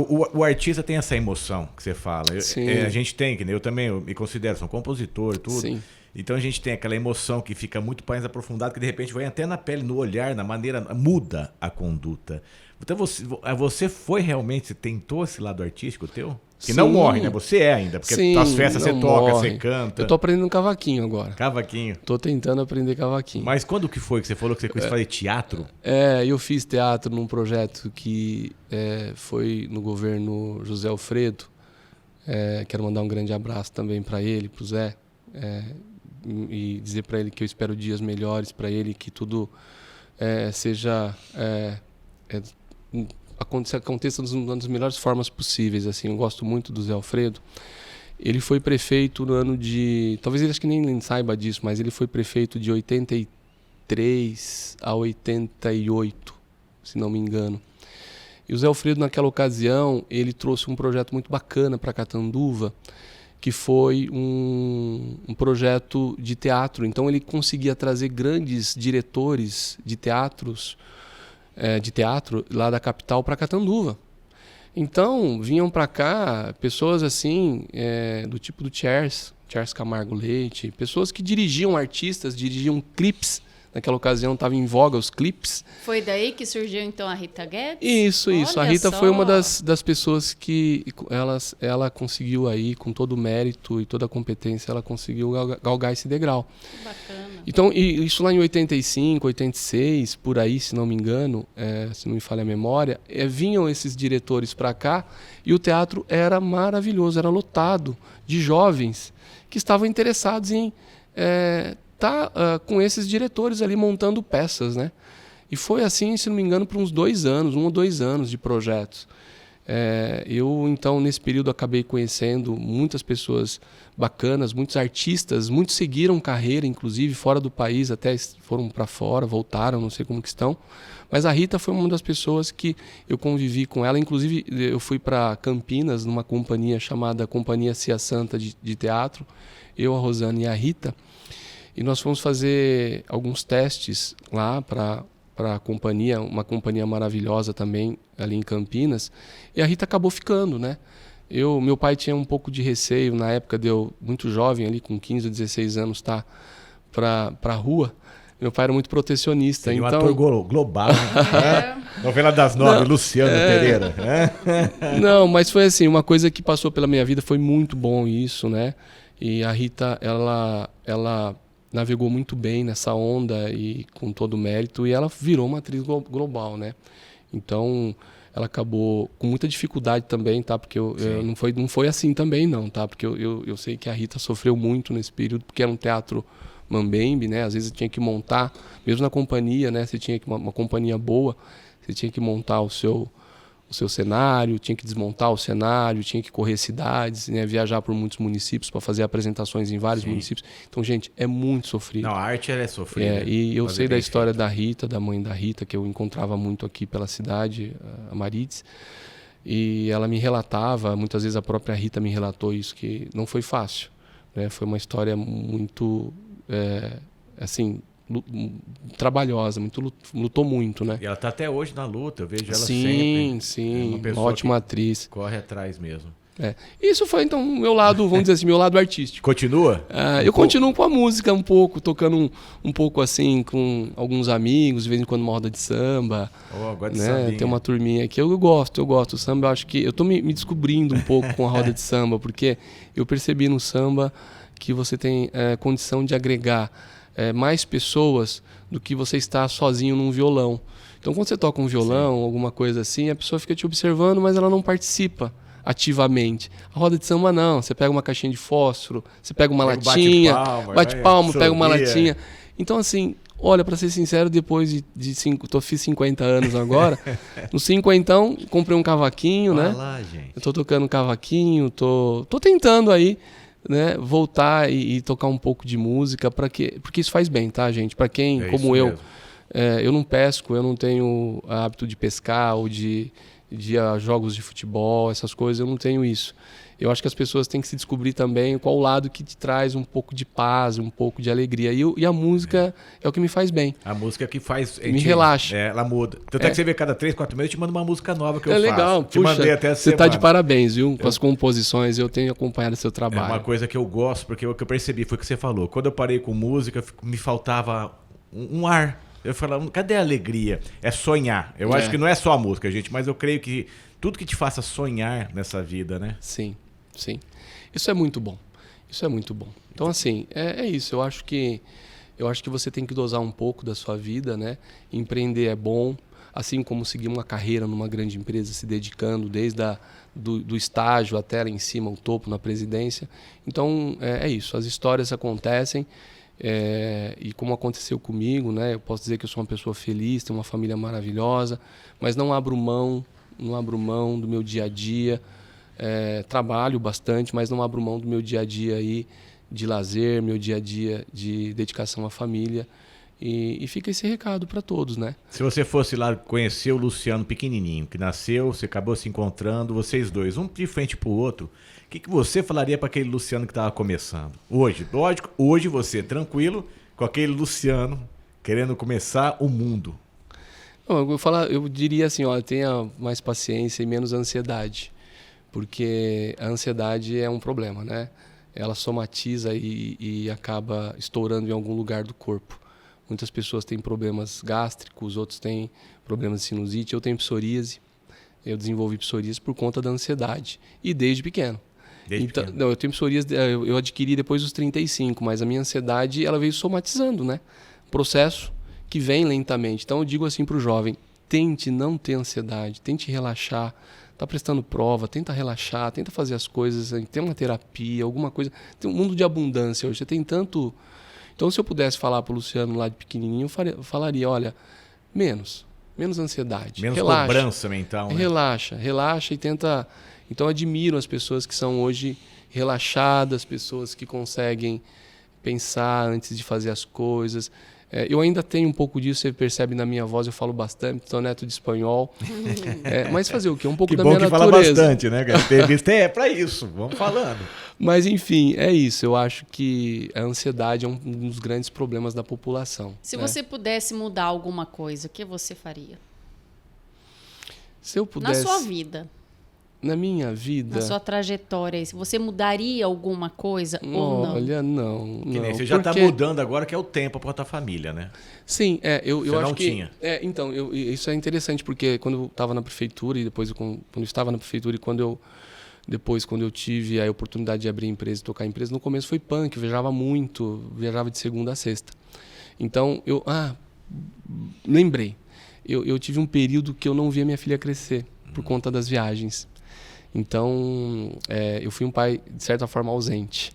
o artista tem essa emoção que você fala. A gente tem, que eu também me considero, sou compositor, tudo. Sim. Então a gente tem aquela emoção que fica muito mais aprofundada, que de repente vai até na pele, no olhar, na maneira, muda a conduta. Então você foi realmente, você tentou esse lado artístico teu? Que não morre, né? Você é ainda, porque nas festas você toca, você canta. Eu tô aprendendo cavaquinho agora. Cavaquinho. Tô tentando aprender cavaquinho. Mas quando que foi que você falou que você quis fazer teatro? Eu fiz teatro num projeto que foi no governo José Alfredo. Quero mandar um grande abraço também para ele, pro Zé. E dizer para ele que eu espero dias melhores para ele, que tudo aconteça das melhores formas possíveis. Assim, eu gosto muito do Zé Alfredo. Ele foi prefeito no ano de... Talvez ele acho que nem saiba disso, mas ele foi prefeito de 83 a 88, se não me engano. E o Zé Alfredo, naquela ocasião, ele trouxe um projeto muito bacana para Catanduva, que foi um projeto de teatro. Então ele conseguia trazer grandes diretores de teatro lá da capital para Catanduva. Então vinham para cá pessoas assim, do tipo do Charles Camargo Leite, pessoas que dirigiam artistas, dirigiam clipes. Naquela ocasião estava em voga os clipes. Foi daí que surgiu então a Rita Guedes? Isso. A Rita foi uma das pessoas que ela conseguiu aí, com todo o mérito e toda a competência, ela conseguiu galgar esse degrau. Bacana. Então, isso lá em 85, 86, por aí, se não me engano, se não me falha a memória, vinham esses diretores para cá e o teatro era maravilhoso, era lotado de jovens que estavam interessados em... com esses diretores ali montando peças, né? E foi assim, se não me engano, por uns 2 anos, 1 ou 2 anos de projetos. Eu, então, nesse período, acabei conhecendo muitas pessoas bacanas, muitos artistas, muitos seguiram carreira, inclusive, fora do país, até foram para fora, voltaram, não sei como que estão. Mas a Rita foi uma das pessoas que eu convivi com ela. Inclusive, eu fui para Campinas, numa companhia chamada Companhia Cia Santa de Teatro, eu, a Rosana e a Rita. E nós fomos fazer alguns testes lá para a companhia, uma companhia maravilhosa também ali em Campinas. E a Rita acabou ficando, né? Meu pai tinha um pouco de receio, na época deu muito jovem ali, com 15 ou 16 anos, para a rua. Meu pai era muito protecionista. Então... um ator global, né? Novela das 9, Luciano Pereira. Não, mas foi assim, uma coisa que passou pela minha vida, foi muito bom isso, né? E a Rita, ela navegou muito bem nessa onda e com todo o mérito, e ela virou uma atriz global, né? Então, ela acabou com muita dificuldade também, tá? Porque não foi assim também, não, tá? Porque eu sei que a Rita sofreu muito nesse período, porque era um teatro mambembe, né? Às vezes tinha que montar, mesmo na companhia, né? Você tinha que uma companhia boa, você tinha que montar o seu cenário, tinha que desmontar o cenário, tinha que correr cidades, né, viajar por muitos municípios para fazer apresentações em vários municípios. Então, gente, é muito sofrido. Não, a arte ela é sofrida. E eu sei da história da Rita, da mãe da Rita, que eu encontrava muito aqui pela cidade, a Marides, e ela me relatava, muitas vezes a própria Rita me relatou isso, que não foi fácil, né? Foi uma história muito, trabalhosa, lutou muito, né? E ela está até hoje na luta, eu vejo ela sempre. Sim, uma ótima atriz. Corre atrás mesmo. Isso foi, então, o meu lado, vamos dizer assim, meu lado artístico. Continua? Eu continuo com a música um pouco, tocando um pouco assim com alguns amigos, de vez em quando uma roda de samba. Agora de sambinha. Tem uma turminha aqui. Eu gosto. O samba, eu acho que... Eu tô me descobrindo um pouco com a roda de samba, porque eu percebi no samba que você tem condição de agregar mais pessoas do que você estar sozinho num violão. Então, quando você toca um violão, alguma coisa assim, a pessoa fica te observando, mas ela não participa ativamente. A roda de samba não, você pega uma caixinha de fósforo, você pega uma latinha, bate palma, pega uma latinha. Então assim, olha, para ser sincero, depois fiz 50 anos agora, no 50 comprei um cavaquinho, né? Lá, gente. Eu tô tocando cavaquinho, tô tentando aí, né, voltar e tocar um pouco de música porque isso faz bem, tá, gente? Para quem como eu, eu não pesco, eu não tenho hábito de pescar ou de jogos de futebol, essas coisas, eu não tenho isso. Eu acho que as pessoas têm que se descobrir também qual o lado que te traz um pouco de paz, um pouco de alegria. E a música é o que me faz bem. A música que faz... Me relaxa. Ela muda. Tanto é que você vê cada 3, 4 meses, eu te mando uma música nova que eu faço. Legal. Te mandei até essa semana. Você tá de parabéns, viu? Com as composições, eu tenho acompanhado seu trabalho. É uma coisa que eu gosto, porque o que eu percebi foi o que você falou. Quando eu parei com música, me faltava um ar. Eu falava, cadê a alegria? É sonhar. Eu acho que não é só a música, gente, mas eu creio que tudo que te faça sonhar nessa vida, né? Sim. Isso é muito bom. Então, assim, é isso. Eu acho que você tem que dosar um pouco da sua vida, né? Empreender é bom, assim como seguir uma carreira numa grande empresa, se dedicando desde do estágio até lá em cima, o topo, na presidência. Então, é isso. As histórias acontecem. E como aconteceu comigo, né, eu posso dizer que eu sou uma pessoa feliz, tenho uma família maravilhosa, mas não abro mão do meu dia a dia. Trabalho bastante, mas não abro mão do meu dia a dia aí de lazer, meu dia a dia de dedicação à família. E fica esse recado para todos, né? Se você fosse lá conhecer o Luciano pequenininho, que nasceu, você acabou se encontrando, vocês dois, um de frente pro outro, o que você falaria para aquele Luciano que estava começando? Hoje, lógico, hoje você tranquilo com aquele Luciano querendo começar o mundo. Eu diria assim, tenha mais paciência e menos ansiedade, porque a ansiedade é um problema, né? Ela somatiza e acaba estourando em algum lugar do corpo. Muitas pessoas têm problemas gástricos, outros têm problemas de sinusite. Eu tenho psoríase. Eu desenvolvi psoríase por conta da ansiedade. E desde pequeno. Pequeno? Não, eu tenho psoríase, eu adquiri depois dos 35, mas a minha ansiedade ela veio somatizando, né? Processo que vem lentamente. Então eu digo assim para o jovem, tente não ter ansiedade, tente relaxar. Está prestando prova, tenta relaxar, tenta fazer as coisas, tem uma terapia, alguma coisa. Tem um mundo de abundância hoje, você tem tanto... Então, se eu pudesse falar para o Luciano lá de pequenininho, eu falaria, olha, menos ansiedade. Menos cobrança mental, né? Relaxa e tenta... Então, admiro as pessoas que são hoje relaxadas, pessoas que conseguem pensar antes de fazer as coisas. Eu ainda tenho um pouco disso, você percebe na minha voz, eu falo bastante, sou neto de espanhol. Mas fazer o quê? Um pouco da minha natureza. Que bom que fala bastante, né, cara? Entrevista é para isso, vamos falando. Mas, enfim, é isso. Eu acho que a ansiedade é um dos grandes problemas da população. Se você pudesse mudar alguma coisa, o que você faria? Se eu pudesse... Na sua vida. Na minha vida... Na sua trajetória. Se você mudaria alguma coisa ou não? Olha, não. Você já está mudando agora, que é o tempo para a tua família, né? Sim, eu você acho não que... tinha. Então, isso é interessante, porque quando eu estava na prefeitura, e depois quando eu estava na prefeitura, e quando eu tive a oportunidade de abrir empresa e tocar empresa, no começo foi punk, eu viajava muito, viajava de segunda a sexta. Então, lembrei. Eu tive um período que eu não via minha filha crescer, por conta das viagens. Então, eu fui um pai, de certa forma, ausente.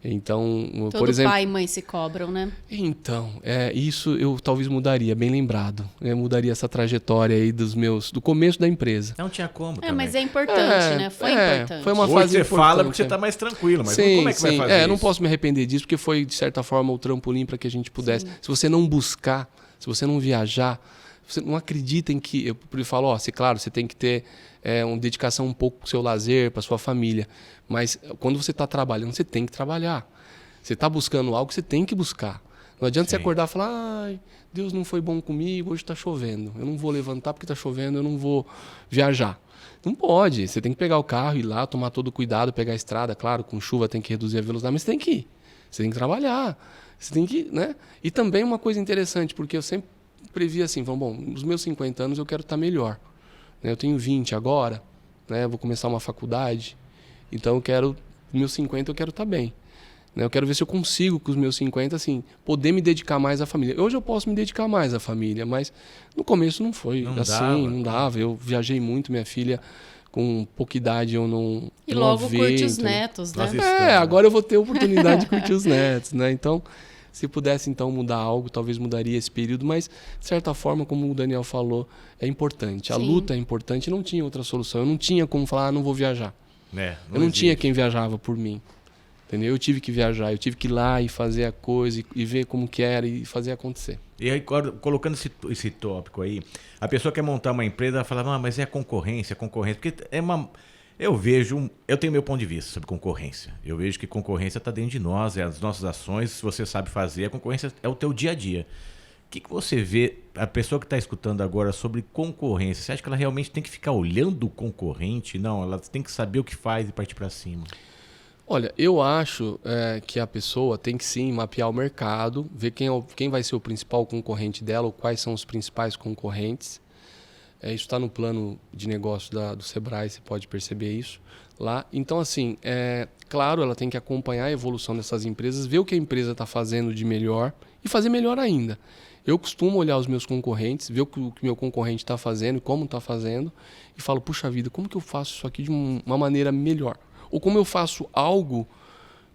Então, por exemplo... Todo pai e mãe se cobram, né? Então, isso eu talvez mudaria, bem lembrado. Eu mudaria essa trajetória aí do começo da empresa. Não tinha como também. Mas é importante, né? Foi importante. Foi uma Hoje fase você importante. Fala porque você está mais tranquilo, mas sim, como é que vai fazer isso? Eu não posso me arrepender disso, porque foi, de certa forma, o trampolim para que a gente pudesse... Sim. Se você não buscar, se você não viajar, você não acredita em que... Eu falo, claro, você tem que ter uma dedicação um pouco para o seu lazer, para sua família. Mas quando você está trabalhando, você tem que trabalhar. Você está buscando algo, você tem que buscar. Não adianta você acordar e falar, ai, Deus não foi bom comigo, hoje está chovendo. Eu não vou levantar porque está chovendo, eu não vou viajar. Não pode. Você tem que pegar o carro, ir lá, tomar todo o cuidado, pegar a estrada. Claro, com chuva tem que reduzir a velocidade, mas você tem que ir. Você tem que trabalhar. Você tem que, né? E também uma coisa interessante, porque eu sempre previ assim, bom, nos meus 50 anos eu quero estar melhor. Eu tenho 20 agora, né? Eu vou começar uma faculdade. Então nos meus 50 eu quero estar bem. Eu quero ver se eu consigo, com os meus 50, assim, poder me dedicar mais à família. Hoje eu posso me dedicar mais à família, mas no começo não foi não dava. Eu viajei muito, minha filha, com pouca idade, eu não... E logo curte os netos, né? Agora eu vou ter a oportunidade de curtir os netos, né? Então, se pudesse, então, mudar algo, talvez mudaria esse período, mas, de certa forma, como o Daniel falou, é importante. Sim. A luta é importante, não tinha outra solução. Eu não tinha como falar, não vou viajar. Eu não tinha quem viajava por mim. Entendeu? Eu tive que viajar, eu tive que ir lá e fazer a coisa e ver como que era e fazer acontecer. E aí, colocando esse tópico aí, a pessoa quer montar uma empresa, ela fala, mas é concorrência, porque eu tenho meu ponto de vista sobre concorrência. Eu vejo que concorrência está dentro de nós, é as nossas ações, se você sabe fazer, a concorrência é o teu dia a dia. O que você vê, a pessoa que está escutando agora sobre concorrência, você acha que ela realmente tem que ficar olhando o concorrente? Não, ela tem que saber o que faz e partir para cima. Olha, eu acho que a pessoa tem que sim mapear o mercado, ver quem vai ser o principal concorrente dela, ou quais são os principais concorrentes. Isso está no plano de negócio do Sebrae, você pode perceber isso lá. Então, assim, claro, ela tem que acompanhar a evolução dessas empresas, ver o que a empresa está fazendo de melhor e fazer melhor ainda. Eu costumo olhar os meus concorrentes, ver o que o meu concorrente está fazendo e como está fazendo, e falo, puxa vida, como que eu faço isso aqui de uma maneira melhor? Ou como eu faço algo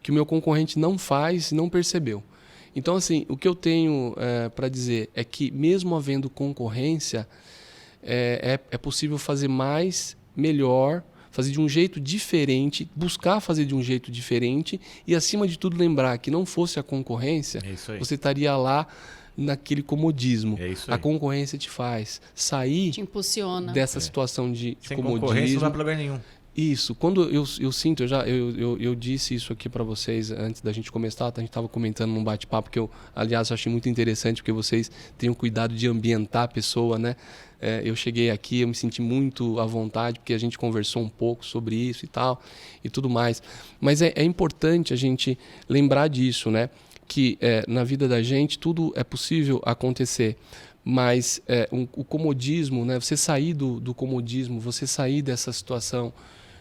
que o meu concorrente não faz e não percebeu. Então, assim, o que eu tenho para dizer é que, mesmo havendo concorrência, é possível fazer mais, melhor, fazer de um jeito diferente, buscar fazer de um jeito diferente e, acima de tudo, lembrar que não fosse a concorrência, você estaria lá naquele comodismo. A concorrência te faz sair te impulsiona dessa situação de sem comodismo. Concorrência não vai para lugar nenhum. Isso, quando eu sinto, eu disse isso aqui para vocês antes da gente começar, a gente estava comentando num bate-papo que eu, aliás, achei muito interessante, porque vocês têm o cuidado de ambientar a pessoa, né? Eu cheguei aqui, eu me senti muito à vontade, porque a gente conversou um pouco sobre isso e tal, e tudo mais. Mas é importante a gente lembrar disso, né? Que na vida da gente tudo é possível acontecer. Mas o comodismo, né? Você sair do comodismo, você sair dessa situação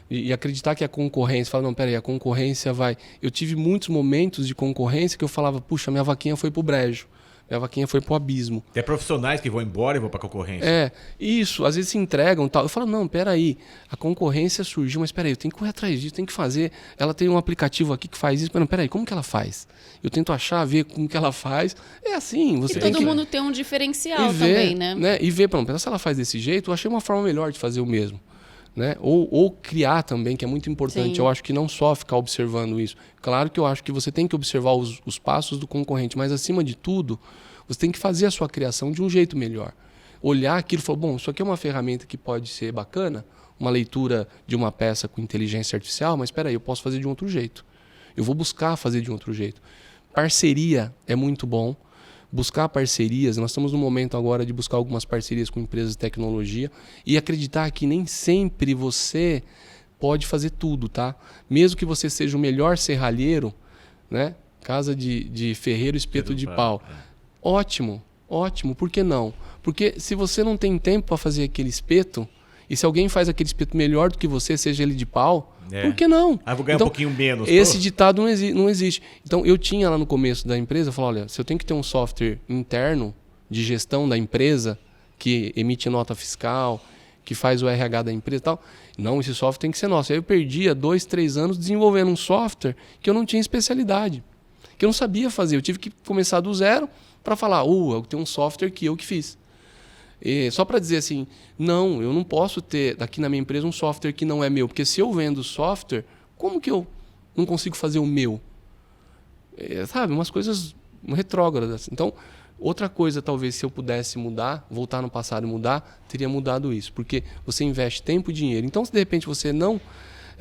e acreditar que a concorrência... Fala, não, peraí, a concorrência vai... Eu tive muitos momentos de concorrência que eu falava, puxa, minha vaquinha foi pro brejo, minha vaquinha foi pro abismo. Tem profissionais que vão embora e vão pra concorrência. Isso, às vezes se entregam e tal. Eu falo, não, peraí, a concorrência surgiu, mas peraí, eu tenho que correr atrás disso, tenho que fazer. Ela tem um aplicativo aqui que faz isso, mas não, peraí, como que ela faz? Eu tento achar, ver como que ela faz. É assim, você tem todo mundo tem um diferencial também, né? E ver, pronto, se ela faz desse jeito, eu achei uma forma melhor de fazer o mesmo. Né? Ou criar também, que é muito importante. Sim. Eu acho que não só ficar observando isso. Claro que eu acho que você tem que observar os passos do concorrente, mas acima de tudo, você tem que fazer a sua criação de um jeito melhor. Olhar aquilo e falar, bom, isso aqui é uma ferramenta que pode ser bacana, uma leitura de uma peça com inteligência artificial, mas espera aí, eu posso fazer de um outro jeito. Eu vou buscar fazer de um outro jeito. Parceria é muito bom. Buscar parcerias, nós estamos no momento agora de buscar algumas parcerias com empresas de tecnologia e acreditar que nem sempre você pode fazer tudo, tá? Mesmo que você seja o melhor serralheiro, né? Casa de ferreiro, espeto de pau. Ótimo, por que não? Porque se você não tem tempo para fazer aquele espeto, e se alguém faz aquele espeto melhor do que você, seja ele de pau, por que não? Vou ganhar um pouquinho menos. Esse ditado não existe. Então, eu tinha lá no começo da empresa, eu falava, olha, se eu tenho que ter um software interno de gestão da empresa, que emite nota fiscal, que faz o RH da empresa e tal, não, esse software tem que ser nosso. Aí eu perdia 2, 3 anos desenvolvendo um software que eu não tinha especialidade, que eu não sabia fazer. Eu tive que começar do zero para falar, eu tenho um software que eu que fiz. Só para dizer assim, não, eu não posso ter aqui na minha empresa um software que não é meu, porque se eu vendo software, como que eu não consigo fazer o meu? Sabe, umas coisas retrógradas. Então, outra coisa, talvez, se eu pudesse mudar, voltar no passado e mudar, teria mudado isso, porque você investe tempo e dinheiro. Então, se de repente você não...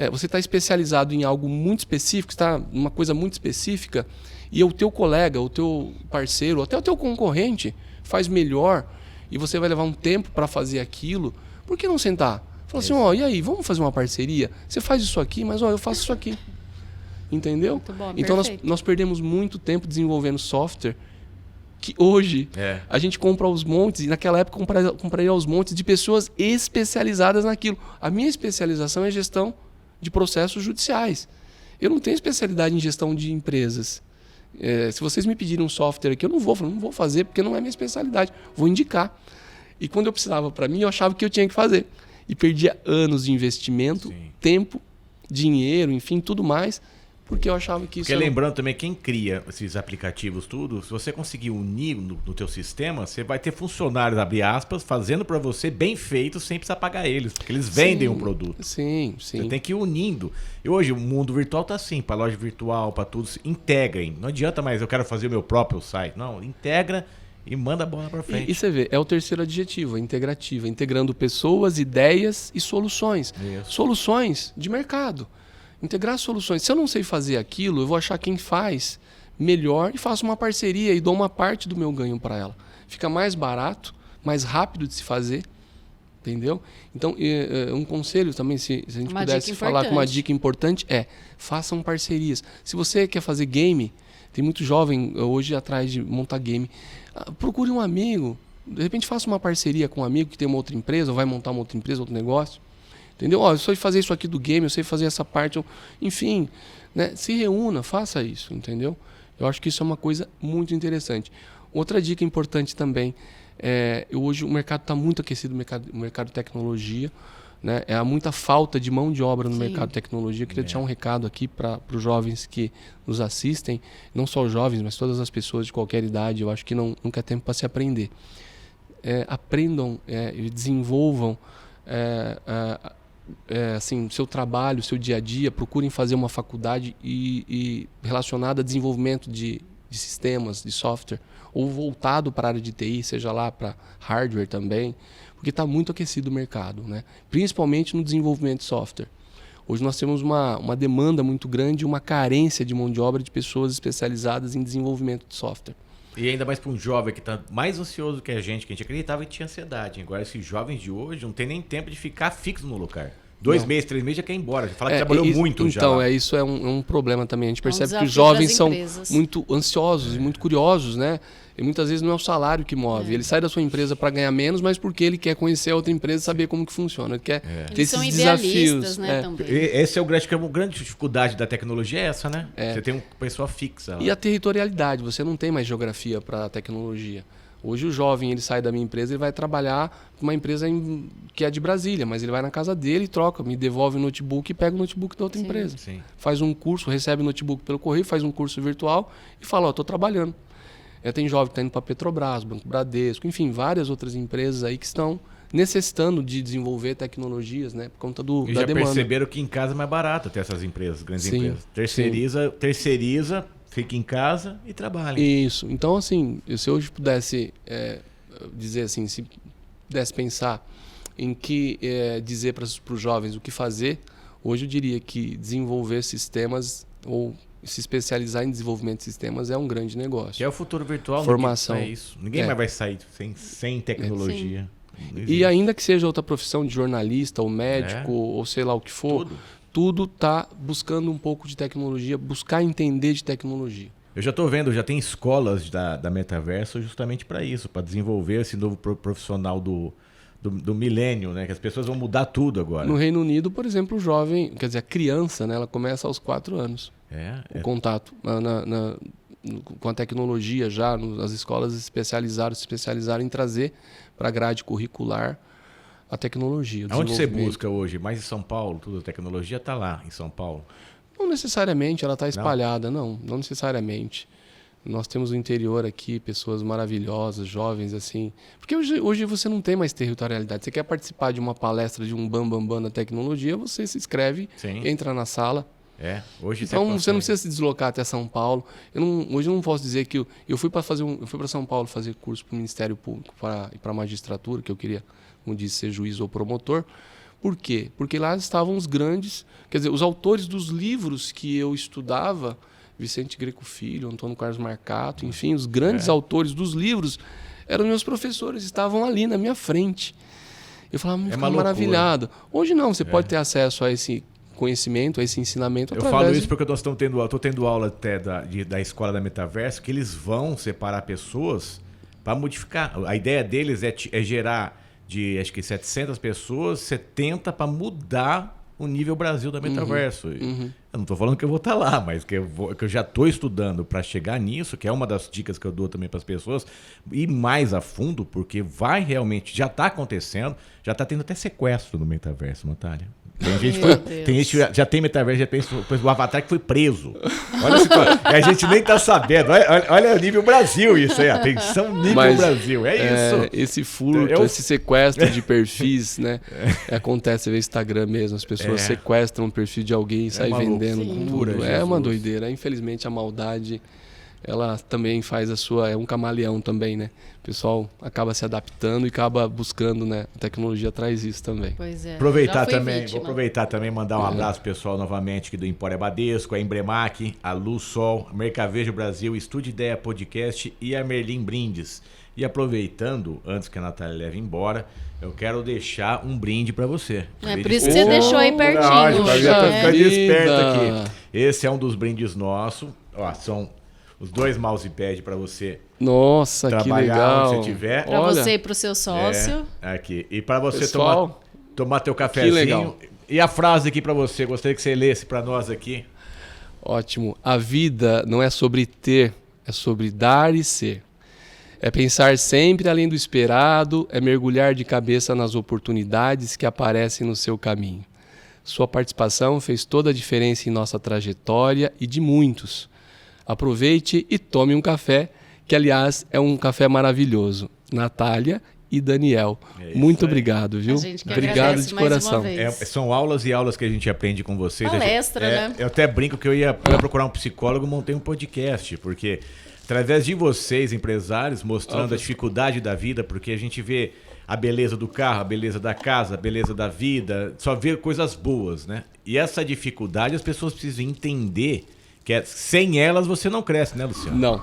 você está especializado em algo muito específico, está numa coisa muito específica, e o teu colega, o teu parceiro, até o teu concorrente faz melhor e você vai levar um tempo para fazer aquilo, por que não sentar? Fala assim, e aí, vamos fazer uma parceria? Você faz isso aqui, mas eu faço isso aqui. Entendeu? Muito bom, então nós perdemos muito tempo desenvolvendo software que hoje a gente compra aos montes, e naquela época compraria aos montes de pessoas especializadas naquilo. A minha especialização é gestão de processos judiciais. Eu não tenho especialidade em gestão de empresas. Se vocês me pedirem um software aqui, eu não vou fazer porque não é minha especialidade. Vou indicar. E quando eu precisava para mim, eu achava que eu tinha que fazer. E perdia anos de investimento, tempo, dinheiro, enfim, tudo mais, porque eu achava que isso... Porque lembrando também, quem cria esses aplicativos tudo, se você conseguir unir no teu sistema, você vai ter funcionários, abre aspas, fazendo para você bem feito, sem precisar pagar eles, porque eles vendem um produto. Sim. Você tem que ir unindo. E hoje o mundo virtual tá assim, para loja virtual, para tudo, integrem. Não adianta mais, eu quero fazer o meu próprio site. Não, integra e manda a bola para frente. E você vê, é o terceiro adjetivo, a integrativa, integrando pessoas, ideias e soluções. Isso. Soluções de mercado. Integrar soluções. Se eu não sei fazer aquilo, eu vou achar quem faz melhor e faço uma parceria e dou uma parte do meu ganho para ela. Fica mais barato, mais rápido de se fazer, entendeu? Então, um conselho também, se a gente pudesse falar com uma dica importante, façam parcerias. Se você quer fazer game, tem muito jovem hoje atrás de montar game, procure um amigo, de repente faça uma parceria com um amigo que tem uma outra empresa, ou vai montar uma outra empresa, outro negócio. Entendeu? Eu sei fazer isso aqui do game, eu sei fazer essa parte. Enfim, né? Se reúna, faça isso, entendeu? Eu acho que isso é uma coisa muito interessante. Outra dica importante também, hoje o mercado está muito aquecido, o mercado de tecnologia. Né? Há muita falta de mão de obra no mercado de tecnologia. Eu queria deixar um recado aqui para os jovens que nos assistem, não só os jovens, mas todas as pessoas de qualquer idade. Eu acho que nunca é tempo para se aprender. Aprendam e desenvolvam assim, seu trabalho, seu dia a dia, procurem fazer uma faculdade e relacionada a desenvolvimento de sistemas, de software, ou voltado para a área de TI, seja lá para hardware também, porque está muito aquecido o mercado, né? Principalmente no desenvolvimento de software. Hoje nós temos uma demanda muito grande, uma carência de mão de obra de pessoas especializadas em desenvolvimento de software. E ainda mais para um jovem que está mais ansioso que a gente acreditava que tinha ansiedade. Agora, esses jovens de hoje não tem nem tempo de ficar fixo no lugar. 2 meses, 3 meses já quer ir embora. Já fala que trabalhou muito já. Então, isso é um problema também. A gente percebe que os jovens são muito ansiosos e muito curiosos, né? E muitas vezes não é o salário que move. Ele sai da sua empresa para ganhar menos, mas porque ele quer conhecer a outra empresa e saber como que funciona. Ele quer ter esses desafios. Né, também. Esse é o grande dificuldade da tecnologia, essa, né? Você tem uma pessoa fixa. E a territorialidade. Você não tem mais geografia para a tecnologia. Hoje o jovem, ele sai da minha empresa e vai trabalhar com uma empresa que é de Brasília, mas ele vai na casa dele e troca, me devolve o notebook e pega o notebook da outra empresa. Sim. Faz um curso, recebe o notebook pelo correio, faz um curso virtual e fala, estou trabalhando. Tem jovem que está indo para Petrobras, Banco Bradesco, enfim, várias outras empresas aí que estão necessitando de desenvolver tecnologias, né, por conta da demanda. E já perceberam que em casa é mais barato ter essas empresas, grandes empresas. Terceiriza, fica em casa e trabalha. Isso. Então, assim, se eu hoje pudesse dizer assim, se pudesse pensar em que dizer para os jovens o que fazer, hoje eu diria que desenvolver sistemas ou se especializar em desenvolvimento de sistemas é um grande negócio. Que é o futuro virtual. Formação. É isso. Ninguém mais vai sair sem tecnologia. E ainda que seja outra profissão de jornalista ou médico ou sei lá o que for, tudo está buscando um pouco de tecnologia, buscar entender de tecnologia. Eu já estou vendo, já tem escolas da Metaverso justamente para isso, para desenvolver esse novo profissional do milênio, né? Que as pessoas vão mudar tudo agora. No Reino Unido, por exemplo, o jovem, quer dizer, a criança, né, ela começa aos 4 anos. O contato com a tecnologia já, as escolas se especializaram em trazer para a grade curricular a tecnologia. Onde você busca hoje? Mais em São Paulo? Tudo a tecnologia está lá em São Paulo? Não necessariamente, ela está espalhada, não necessariamente. Nós temos no interior aqui pessoas maravilhosas, jovens, assim. Porque hoje você não tem mais territorialidade. Você quer participar de uma palestra de um bambambam na tecnologia, você se inscreve, entra na sala. Hoje então você não precisa se deslocar até São Paulo. Hoje eu não posso dizer que eu fui para São Paulo fazer curso para o Ministério Público e para a magistratura, que eu queria, como disse, ser juiz ou promotor. Por quê? Porque lá estavam os grandes, quer dizer, os autores dos livros que eu estudava Vicente Greco Filho, Antônio Carlos Marcato, enfim, os grandes autores dos livros eram meus professores, estavam ali na minha frente. Eu falava, ficava maravilhado. Hoje não, você pode ter acesso a esse conhecimento, a esse ensinamento. Eu falo isso porque eu estou tendo aula até da escola da Metaverso, que eles vão separar pessoas para modificar. A ideia deles é gerar de, acho que 700 pessoas, 70 para mudar o nível Brasil da Metaverso. Eu não estou falando que eu vou estar lá, mas que eu já estou estudando para chegar nisso, que é uma das dicas que eu dou também para as pessoas, ir mais a fundo, porque vai realmente, já está acontecendo, já está tendo até sequestro no Metaverso, Natália. Tem gente que já tem Metaverso, já pensa o Avatar que foi preso. Olha a situação. A gente nem tá sabendo. Olha o nível Brasil isso aí. Atenção, nível Brasil. É isso. Esse furto, esse sequestro de perfis, né? Acontece no Instagram mesmo. As pessoas sequestram o perfil de alguém e saem vendendo tudo. É uma doideira. Infelizmente, a maldade, ela também faz a sua... É um camaleão também, né? O pessoal acaba se adaptando e acaba buscando, né? A tecnologia traz isso também. Pois é. Vou aproveitar também e mandar um abraço pessoal novamente aqui do Empório Badesco, a Embremac, a Luz Sol, a Mercavejo Brasil, Estúdio Ideia Podcast e a Merlin Brindes. E aproveitando, antes que a Natália leve embora, eu quero deixar um brinde para você. Por isso que você deixou aí pertinho. Tá ficando esperto aqui. Esse é um dos brindes nossos. Ó, são os 2 mousepad para você. Nossa, que legal. Onde você tiver. Para você e para o seu sócio. Aqui. E para você Pessoal, tomar teu cafezinho. Que legal. E a frase aqui para você, gostaria que você lesse para nós aqui. Ótimo. A vida não é sobre ter, é sobre dar e ser. É pensar sempre além do esperado, é mergulhar de cabeça nas oportunidades que aparecem no seu caminho. Sua participação fez toda a diferença em nossa trajetória e de muitos. Aproveite e tome um café, que aliás é um café maravilhoso. Natália e Daniel. Muito obrigado, viu? Obrigado de coração. São aulas e aulas que a gente aprende com vocês. Palestra, né? Eu até brinco que eu ia procurar um psicólogo, montei um podcast, porque através de vocês, empresários, mostrando a dificuldade da vida, porque a gente vê a beleza do carro, a beleza da casa, a beleza da vida, só vê coisas boas, né? E essa dificuldade as pessoas precisam entender que sem elas você não cresce, né, Luciano?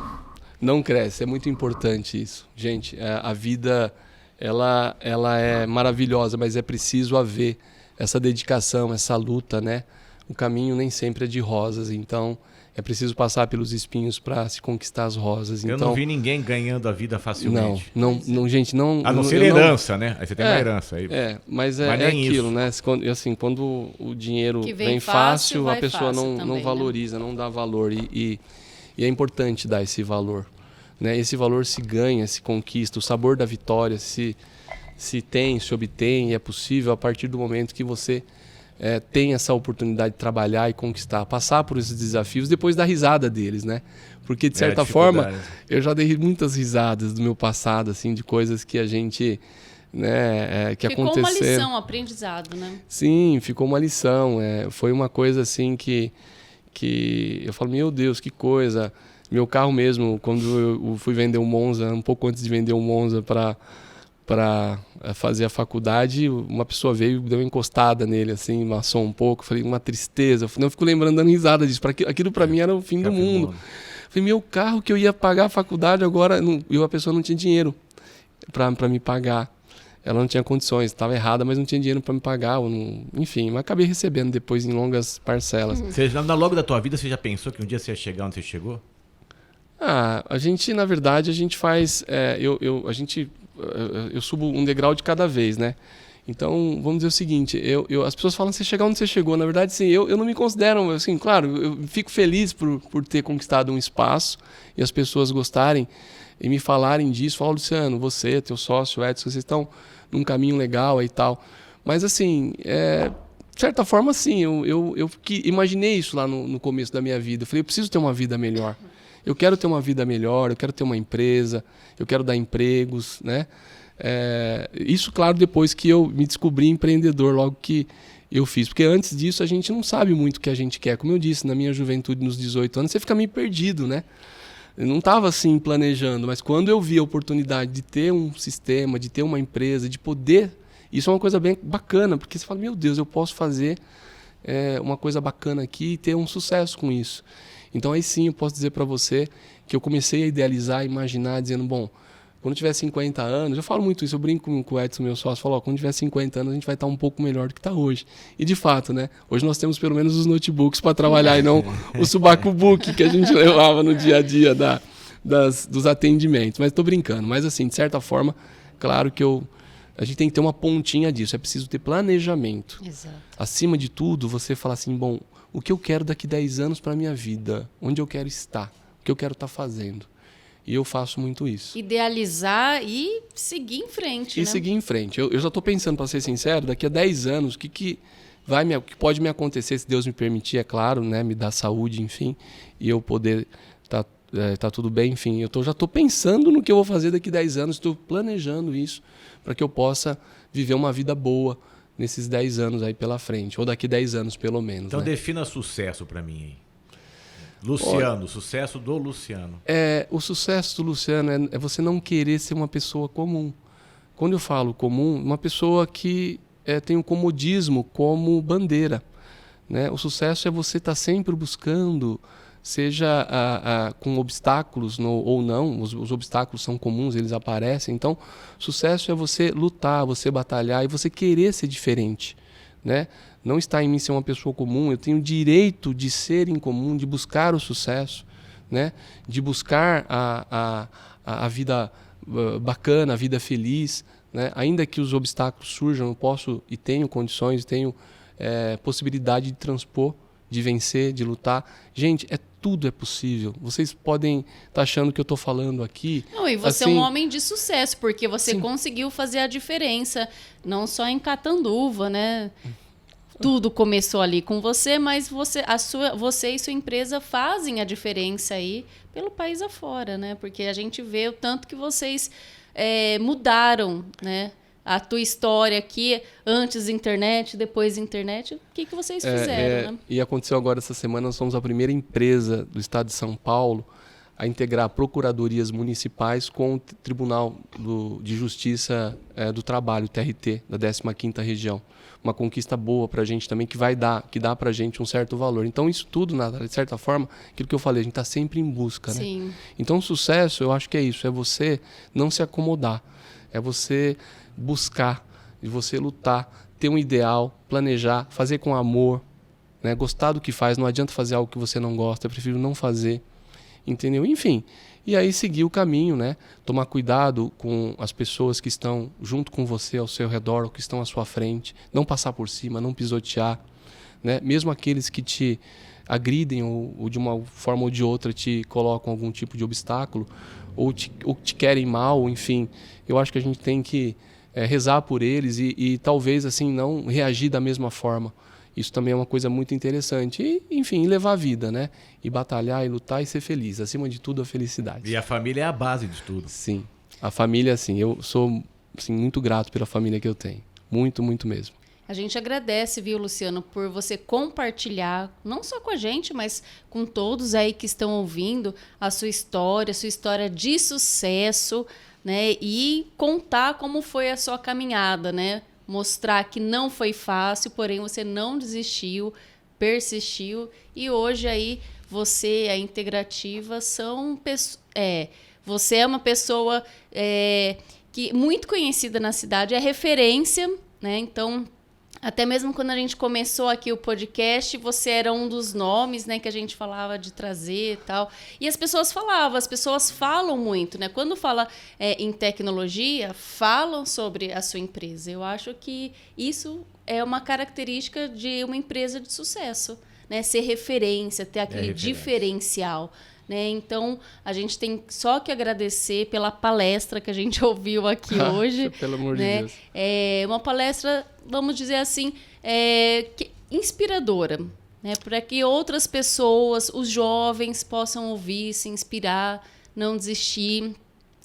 Não cresce. É muito importante isso. Gente, a vida ela é maravilhosa, mas é preciso haver essa dedicação, essa luta, né? O caminho nem sempre é de rosas, então é preciso passar pelos espinhos para se conquistar as rosas. Eu não vi ninguém ganhando a vida facilmente. Não, gente, não... A não ser herança, né? Aí você tem uma herança. Aí. Mas é aquilo, né? Quando o dinheiro vem fácil, a pessoa não valoriza, não dá valor. E é importante dar esse valor. Né? Esse valor se ganha, se conquista. O sabor da vitória se obtém e é possível a partir do momento que você... tem essa oportunidade de trabalhar e conquistar, passar por esses desafios, depois dar risada deles, né? Porque, de certa forma, eu já dei muitas risadas do meu passado, assim, de coisas que a gente, né, que aconteceram. Ficou uma lição, um aprendizado, né? Sim, ficou uma lição. Foi uma coisa, assim, que eu falo, meu Deus, que coisa. Meu carro mesmo, quando eu fui vender um Monza, um pouco antes de vender um Monza para fazer a faculdade, uma pessoa veio e deu uma encostada nele, assim, amassou um pouco. Falei, uma tristeza. Eu fico lembrando, dando risada disso. Aquilo para mim era o fim do mundo. Falei, meu carro que eu ia pagar a faculdade agora, a pessoa não tinha dinheiro para me pagar. Ela não tinha condições, estava errada, mas não tinha dinheiro para me pagar. Enfim, mas acabei recebendo depois em longas parcelas. Logo da tua vida, você já pensou que um dia você ia chegar onde você chegou? A gente, na verdade, a gente faz... eu subo um degrau de cada vez, né? Então, vamos dizer o seguinte, as pessoas falam, você chegar onde você chegou. Na verdade, sim, eu não me considero, assim, claro, eu fico feliz por ter conquistado um espaço e as pessoas gostarem e me falarem disso. Falam, Luciano, você, teu sócio, Edson, vocês estão num caminho legal aí e tal. Mas, assim, de certa forma, sim, eu imaginei isso lá no começo da minha vida. Eu falei, eu preciso ter uma vida melhor. Eu quero ter uma vida melhor, eu quero ter uma empresa, eu quero dar empregos, né? Isso, claro, depois que eu me descobri empreendedor, logo que eu fiz. Porque antes disso a gente não sabe muito o que a gente quer. Como eu disse, na minha juventude, nos 18 anos, você fica meio perdido, né? Eu não estava assim planejando, mas quando eu vi a oportunidade de ter um sistema, de ter uma empresa, de poder... Isso é uma coisa bem bacana, porque você fala, meu Deus, eu posso fazer uma coisa bacana aqui e ter um sucesso com isso. Então aí sim eu posso dizer para você que eu comecei a idealizar, imaginar, dizendo, bom, quando tiver 50 anos, eu falo muito isso, eu brinco com o Edson, meu sócio, falo, quando tiver 50 anos a gente vai estar um pouco melhor do que está hoje. E de fato, né? Hoje nós temos pelo menos os notebooks para trabalhar e não o subacubook que a gente levava no dia a dia dos atendimentos. Mas estou brincando. Mas assim, de certa forma, claro que a gente tem que ter uma pontinha disso. É preciso ter planejamento. Exato. Acima de tudo, você fala assim, bom, o que eu quero daqui 10 anos para a minha vida? Onde eu quero estar? O que eu quero estar fazendo? E eu faço muito isso. Idealizar e seguir em frente, né? E seguir em frente. Eu já estou pensando, para ser sincero, daqui a 10 anos, o que pode me acontecer, se Deus me permitir, é claro, né? Me dar saúde, enfim, e eu poder tá tudo bem, enfim. Já estou pensando no que eu vou fazer daqui a 10 anos, estou planejando isso para que eu possa viver uma vida boa nesses 10 anos aí pela frente, ou daqui a 10 anos pelo menos. Então, né? Defina sucesso para mim aí. Luciano, sucesso do Luciano. O sucesso do Luciano é você não querer ser uma pessoa comum. Quando eu falo comum, uma pessoa que tem o comodismo como bandeira. Né? O sucesso é você estar sempre buscando, seja com obstáculos ou não, os obstáculos são comuns, eles aparecem. Então, sucesso é você lutar, você batalhar e você querer ser diferente. Né? Não está em mim ser uma pessoa comum, eu tenho o direito de ser incomum, de buscar o sucesso, né? De buscar a vida bacana, a vida feliz. Né? Ainda que os obstáculos surjam, eu posso e tenho condições, tenho possibilidade de transpor, de vencer, de lutar. Gente, tudo é possível. Vocês podem estar achando que eu estou falando aqui... Não, e você assim, é um homem de sucesso, porque você conseguiu fazer a diferença, não só em Catanduva, né? Tudo começou ali com você, mas você e sua empresa fazem a diferença aí pelo país afora, né? Porque a gente vê o tanto que vocês mudaram, né? A tua história aqui, antes da internet, depois da internet, o que vocês fizeram, né? E aconteceu agora essa semana, nós somos a primeira empresa do estado de São Paulo a integrar procuradorias municipais com o Tribunal de Justiça do Trabalho, TRT, da 15ª região. Uma conquista boa para a gente também, que dá para a gente um certo valor. Então, isso tudo, de certa forma, aquilo que eu falei, a gente está sempre em busca. Sim. Né? Então, o sucesso, eu acho que é isso, é você não se acomodar, é você buscar, de você lutar, ter um ideal, planejar, fazer com amor, né? Gostar do que faz, não adianta fazer algo que você não gosta, eu prefiro não fazer, entendeu? Enfim, e aí seguir o caminho, né? Tomar cuidado com as pessoas que estão junto com você, ao seu redor, ou que estão à sua frente, não passar por cima, não pisotear, né? Mesmo aqueles que te agridem ou de uma forma ou de outra te colocam algum tipo de obstáculo, ou te querem mal, enfim, eu acho que a gente tem que rezar por eles e talvez assim não reagir da mesma forma. Isso também é uma coisa muito interessante. E, enfim, levar a vida, né? E batalhar, e lutar e ser feliz. Acima de tudo, a felicidade. E a família é a base de tudo. Sim. A família, assim, eu sou muito grato pela família que eu tenho. Muito, muito mesmo. A gente agradece, viu, Luciano, por você compartilhar, não só com a gente, mas com todos aí que estão ouvindo a sua história de sucesso, né? E contar como foi a sua caminhada, né? Mostrar que não foi fácil, porém você não desistiu, persistiu. E hoje aí você, a Integrativa, você é uma pessoa que muito conhecida na cidade, é referência, né? Então, até mesmo quando a gente começou aqui o podcast, você era um dos nomes, né, que a gente falava de trazer e tal. E as pessoas falam muito, né? Quando fala em tecnologia, falam sobre a sua empresa. Eu acho que isso é uma característica de uma empresa de sucesso, né? Ser referência, ter aquele diferencial. Né? Então, a gente tem só que agradecer pela palestra que a gente ouviu aqui hoje. Pelo amor de Deus. É uma palestra, vamos dizer assim, inspiradora, né? Para que outras pessoas, os jovens, possam ouvir, se inspirar, não desistir.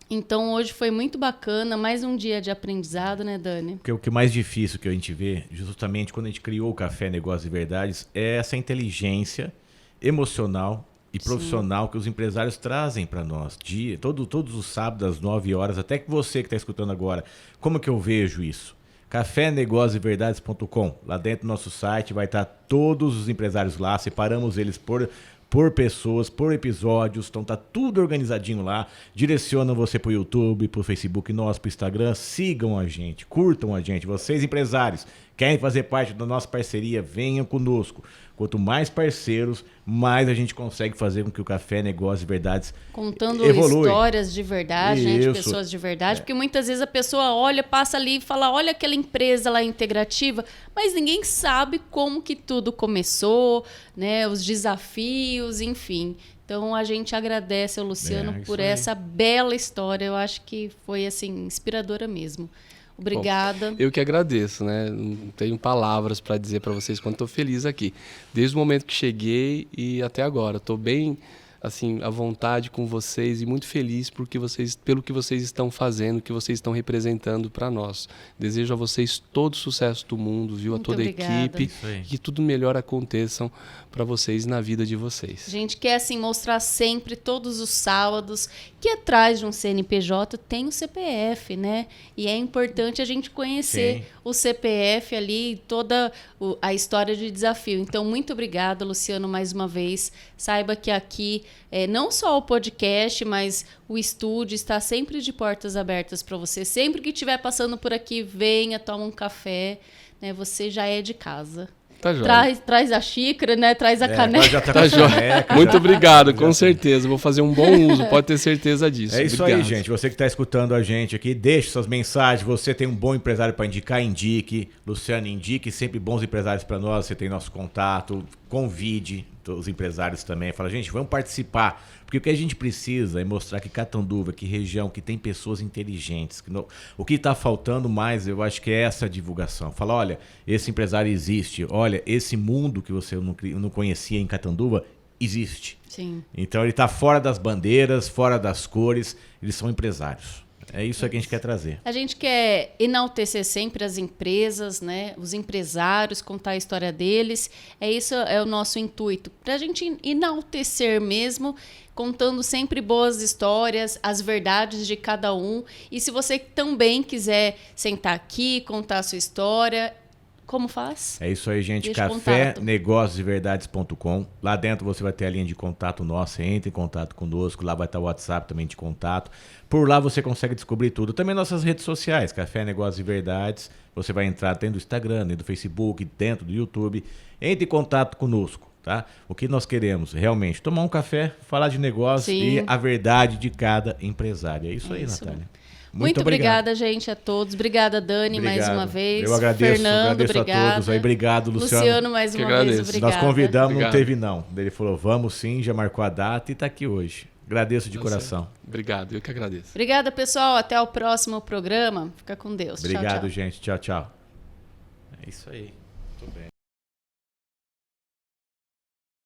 Então, hoje foi muito bacana, mais um dia de aprendizado, né, Dani? Porque o que mais difícil que a gente vê, justamente quando a gente criou o Café Negócios e Verdades, é essa inteligência emocional e profissional Sim. que os empresários trazem para nós. Todos os sábados, às 9 horas, até que você que está escutando agora, como que eu vejo isso? cafénegócioseverdades.com. Lá dentro do nosso site vai estar todos os empresários lá, separamos eles por por pessoas, por episódios, então tá tudo organizadinho lá, direcionam você pro YouTube, pro Facebook nosso, pro Instagram, sigam a gente, curtam a gente, vocês empresários, querem fazer parte da nossa parceria, venham conosco. Quanto mais parceiros, mais a gente consegue fazer com que o Café Negócios e Verdades contando evolui. Histórias de verdade, né, de pessoas de verdade, porque muitas vezes a pessoa olha, passa ali e fala, olha aquela empresa lá integrativa, mas ninguém sabe como que tudo começou, né, os desafios, enfim. Então a gente agradece ao Luciano por essa bela história, eu acho que foi assim inspiradora mesmo. Obrigada. Bom, eu que agradeço, né? Não tenho palavras para dizer para vocês quanto estou feliz aqui. Desde o momento que cheguei e até agora. Estou bem assim, à vontade com vocês e muito feliz pelo que vocês estão fazendo, que vocês estão representando para nós. Desejo a vocês todo o sucesso do mundo, viu? Muito a toda obrigada. a equipe, que tudo melhor aconteçam para vocês na vida de vocês. A gente quer assim mostrar sempre, todos os sábados, que atrás de um CNPJ tem o CPF, né? E é importante a gente conhecer o CPF ali, toda a história de desafio. Então, muito obrigada, Luciano, mais uma vez. Saiba que aqui, não só o podcast, mas o estúdio está sempre de portas abertas para você. Sempre que estiver passando por aqui, venha, toma um café, né? Você já é de casa. Tá jóia. Traz a xícara, né? Traz a caneca. Já tá Tá jóia. caneca, Muito obrigado, com certeza. Vou fazer um bom uso, pode ter certeza disso. É isso Obrigado. aí, gente. Você que está escutando a gente aqui, deixe suas mensagens. Você tem um bom empresário para indicar, indique. Luciano, indique sempre bons empresários para nós. Você tem nosso contato. Convide os empresários também. Fala, gente, vamos participar. Porque o que a gente precisa é mostrar que Catanduva, que região, que tem pessoas inteligentes. O que está faltando mais, eu acho que é essa divulgação. Fala, olha, esse empresário existe. Olha, esse mundo que você não conhecia em Catanduva existe. Sim. Então ele está fora das bandeiras, fora das cores. Eles são empresários. É isso que a gente quer trazer. A gente quer enaltecer sempre as empresas, né? Os empresários, contar a história deles. Isso é o nosso intuito. Para a gente enaltecer mesmo, contando sempre boas histórias, as verdades de cada um. E se você também quiser sentar aqui, contar a sua história, como faz? É isso aí, gente. Deixa cafénegocioseverdades.com. Lá dentro você vai ter a linha de contato nossa. Entre em contato conosco. Lá vai estar o WhatsApp também de contato. Por lá você consegue descobrir tudo. Também nossas redes sociais. Café Negócios e Verdades. Você vai entrar dentro do Instagram, dentro do Facebook, dentro do YouTube. Entre em contato conosco. Tá? O que nós queremos realmente? Tomar um café, falar de negócio e a verdade de cada empresário. É isso aí, Natália. Muito obrigada, gente, a todos. Obrigada, Dani, mais uma vez. Eu agradeço, Fernando, obrigada a todos aí. Obrigado, Luciano. Luciano, mais uma vez, obrigada. Nós convidamos, não teve não. Ele falou, vamos sim, já marcou a data e está aqui hoje. Agradeço de coração. Obrigado, eu que agradeço. Obrigada, pessoal. Até o próximo programa. Fica com Deus. Obrigado, tchau, tchau. gente. Tchau, tchau. É isso aí. Muito bem.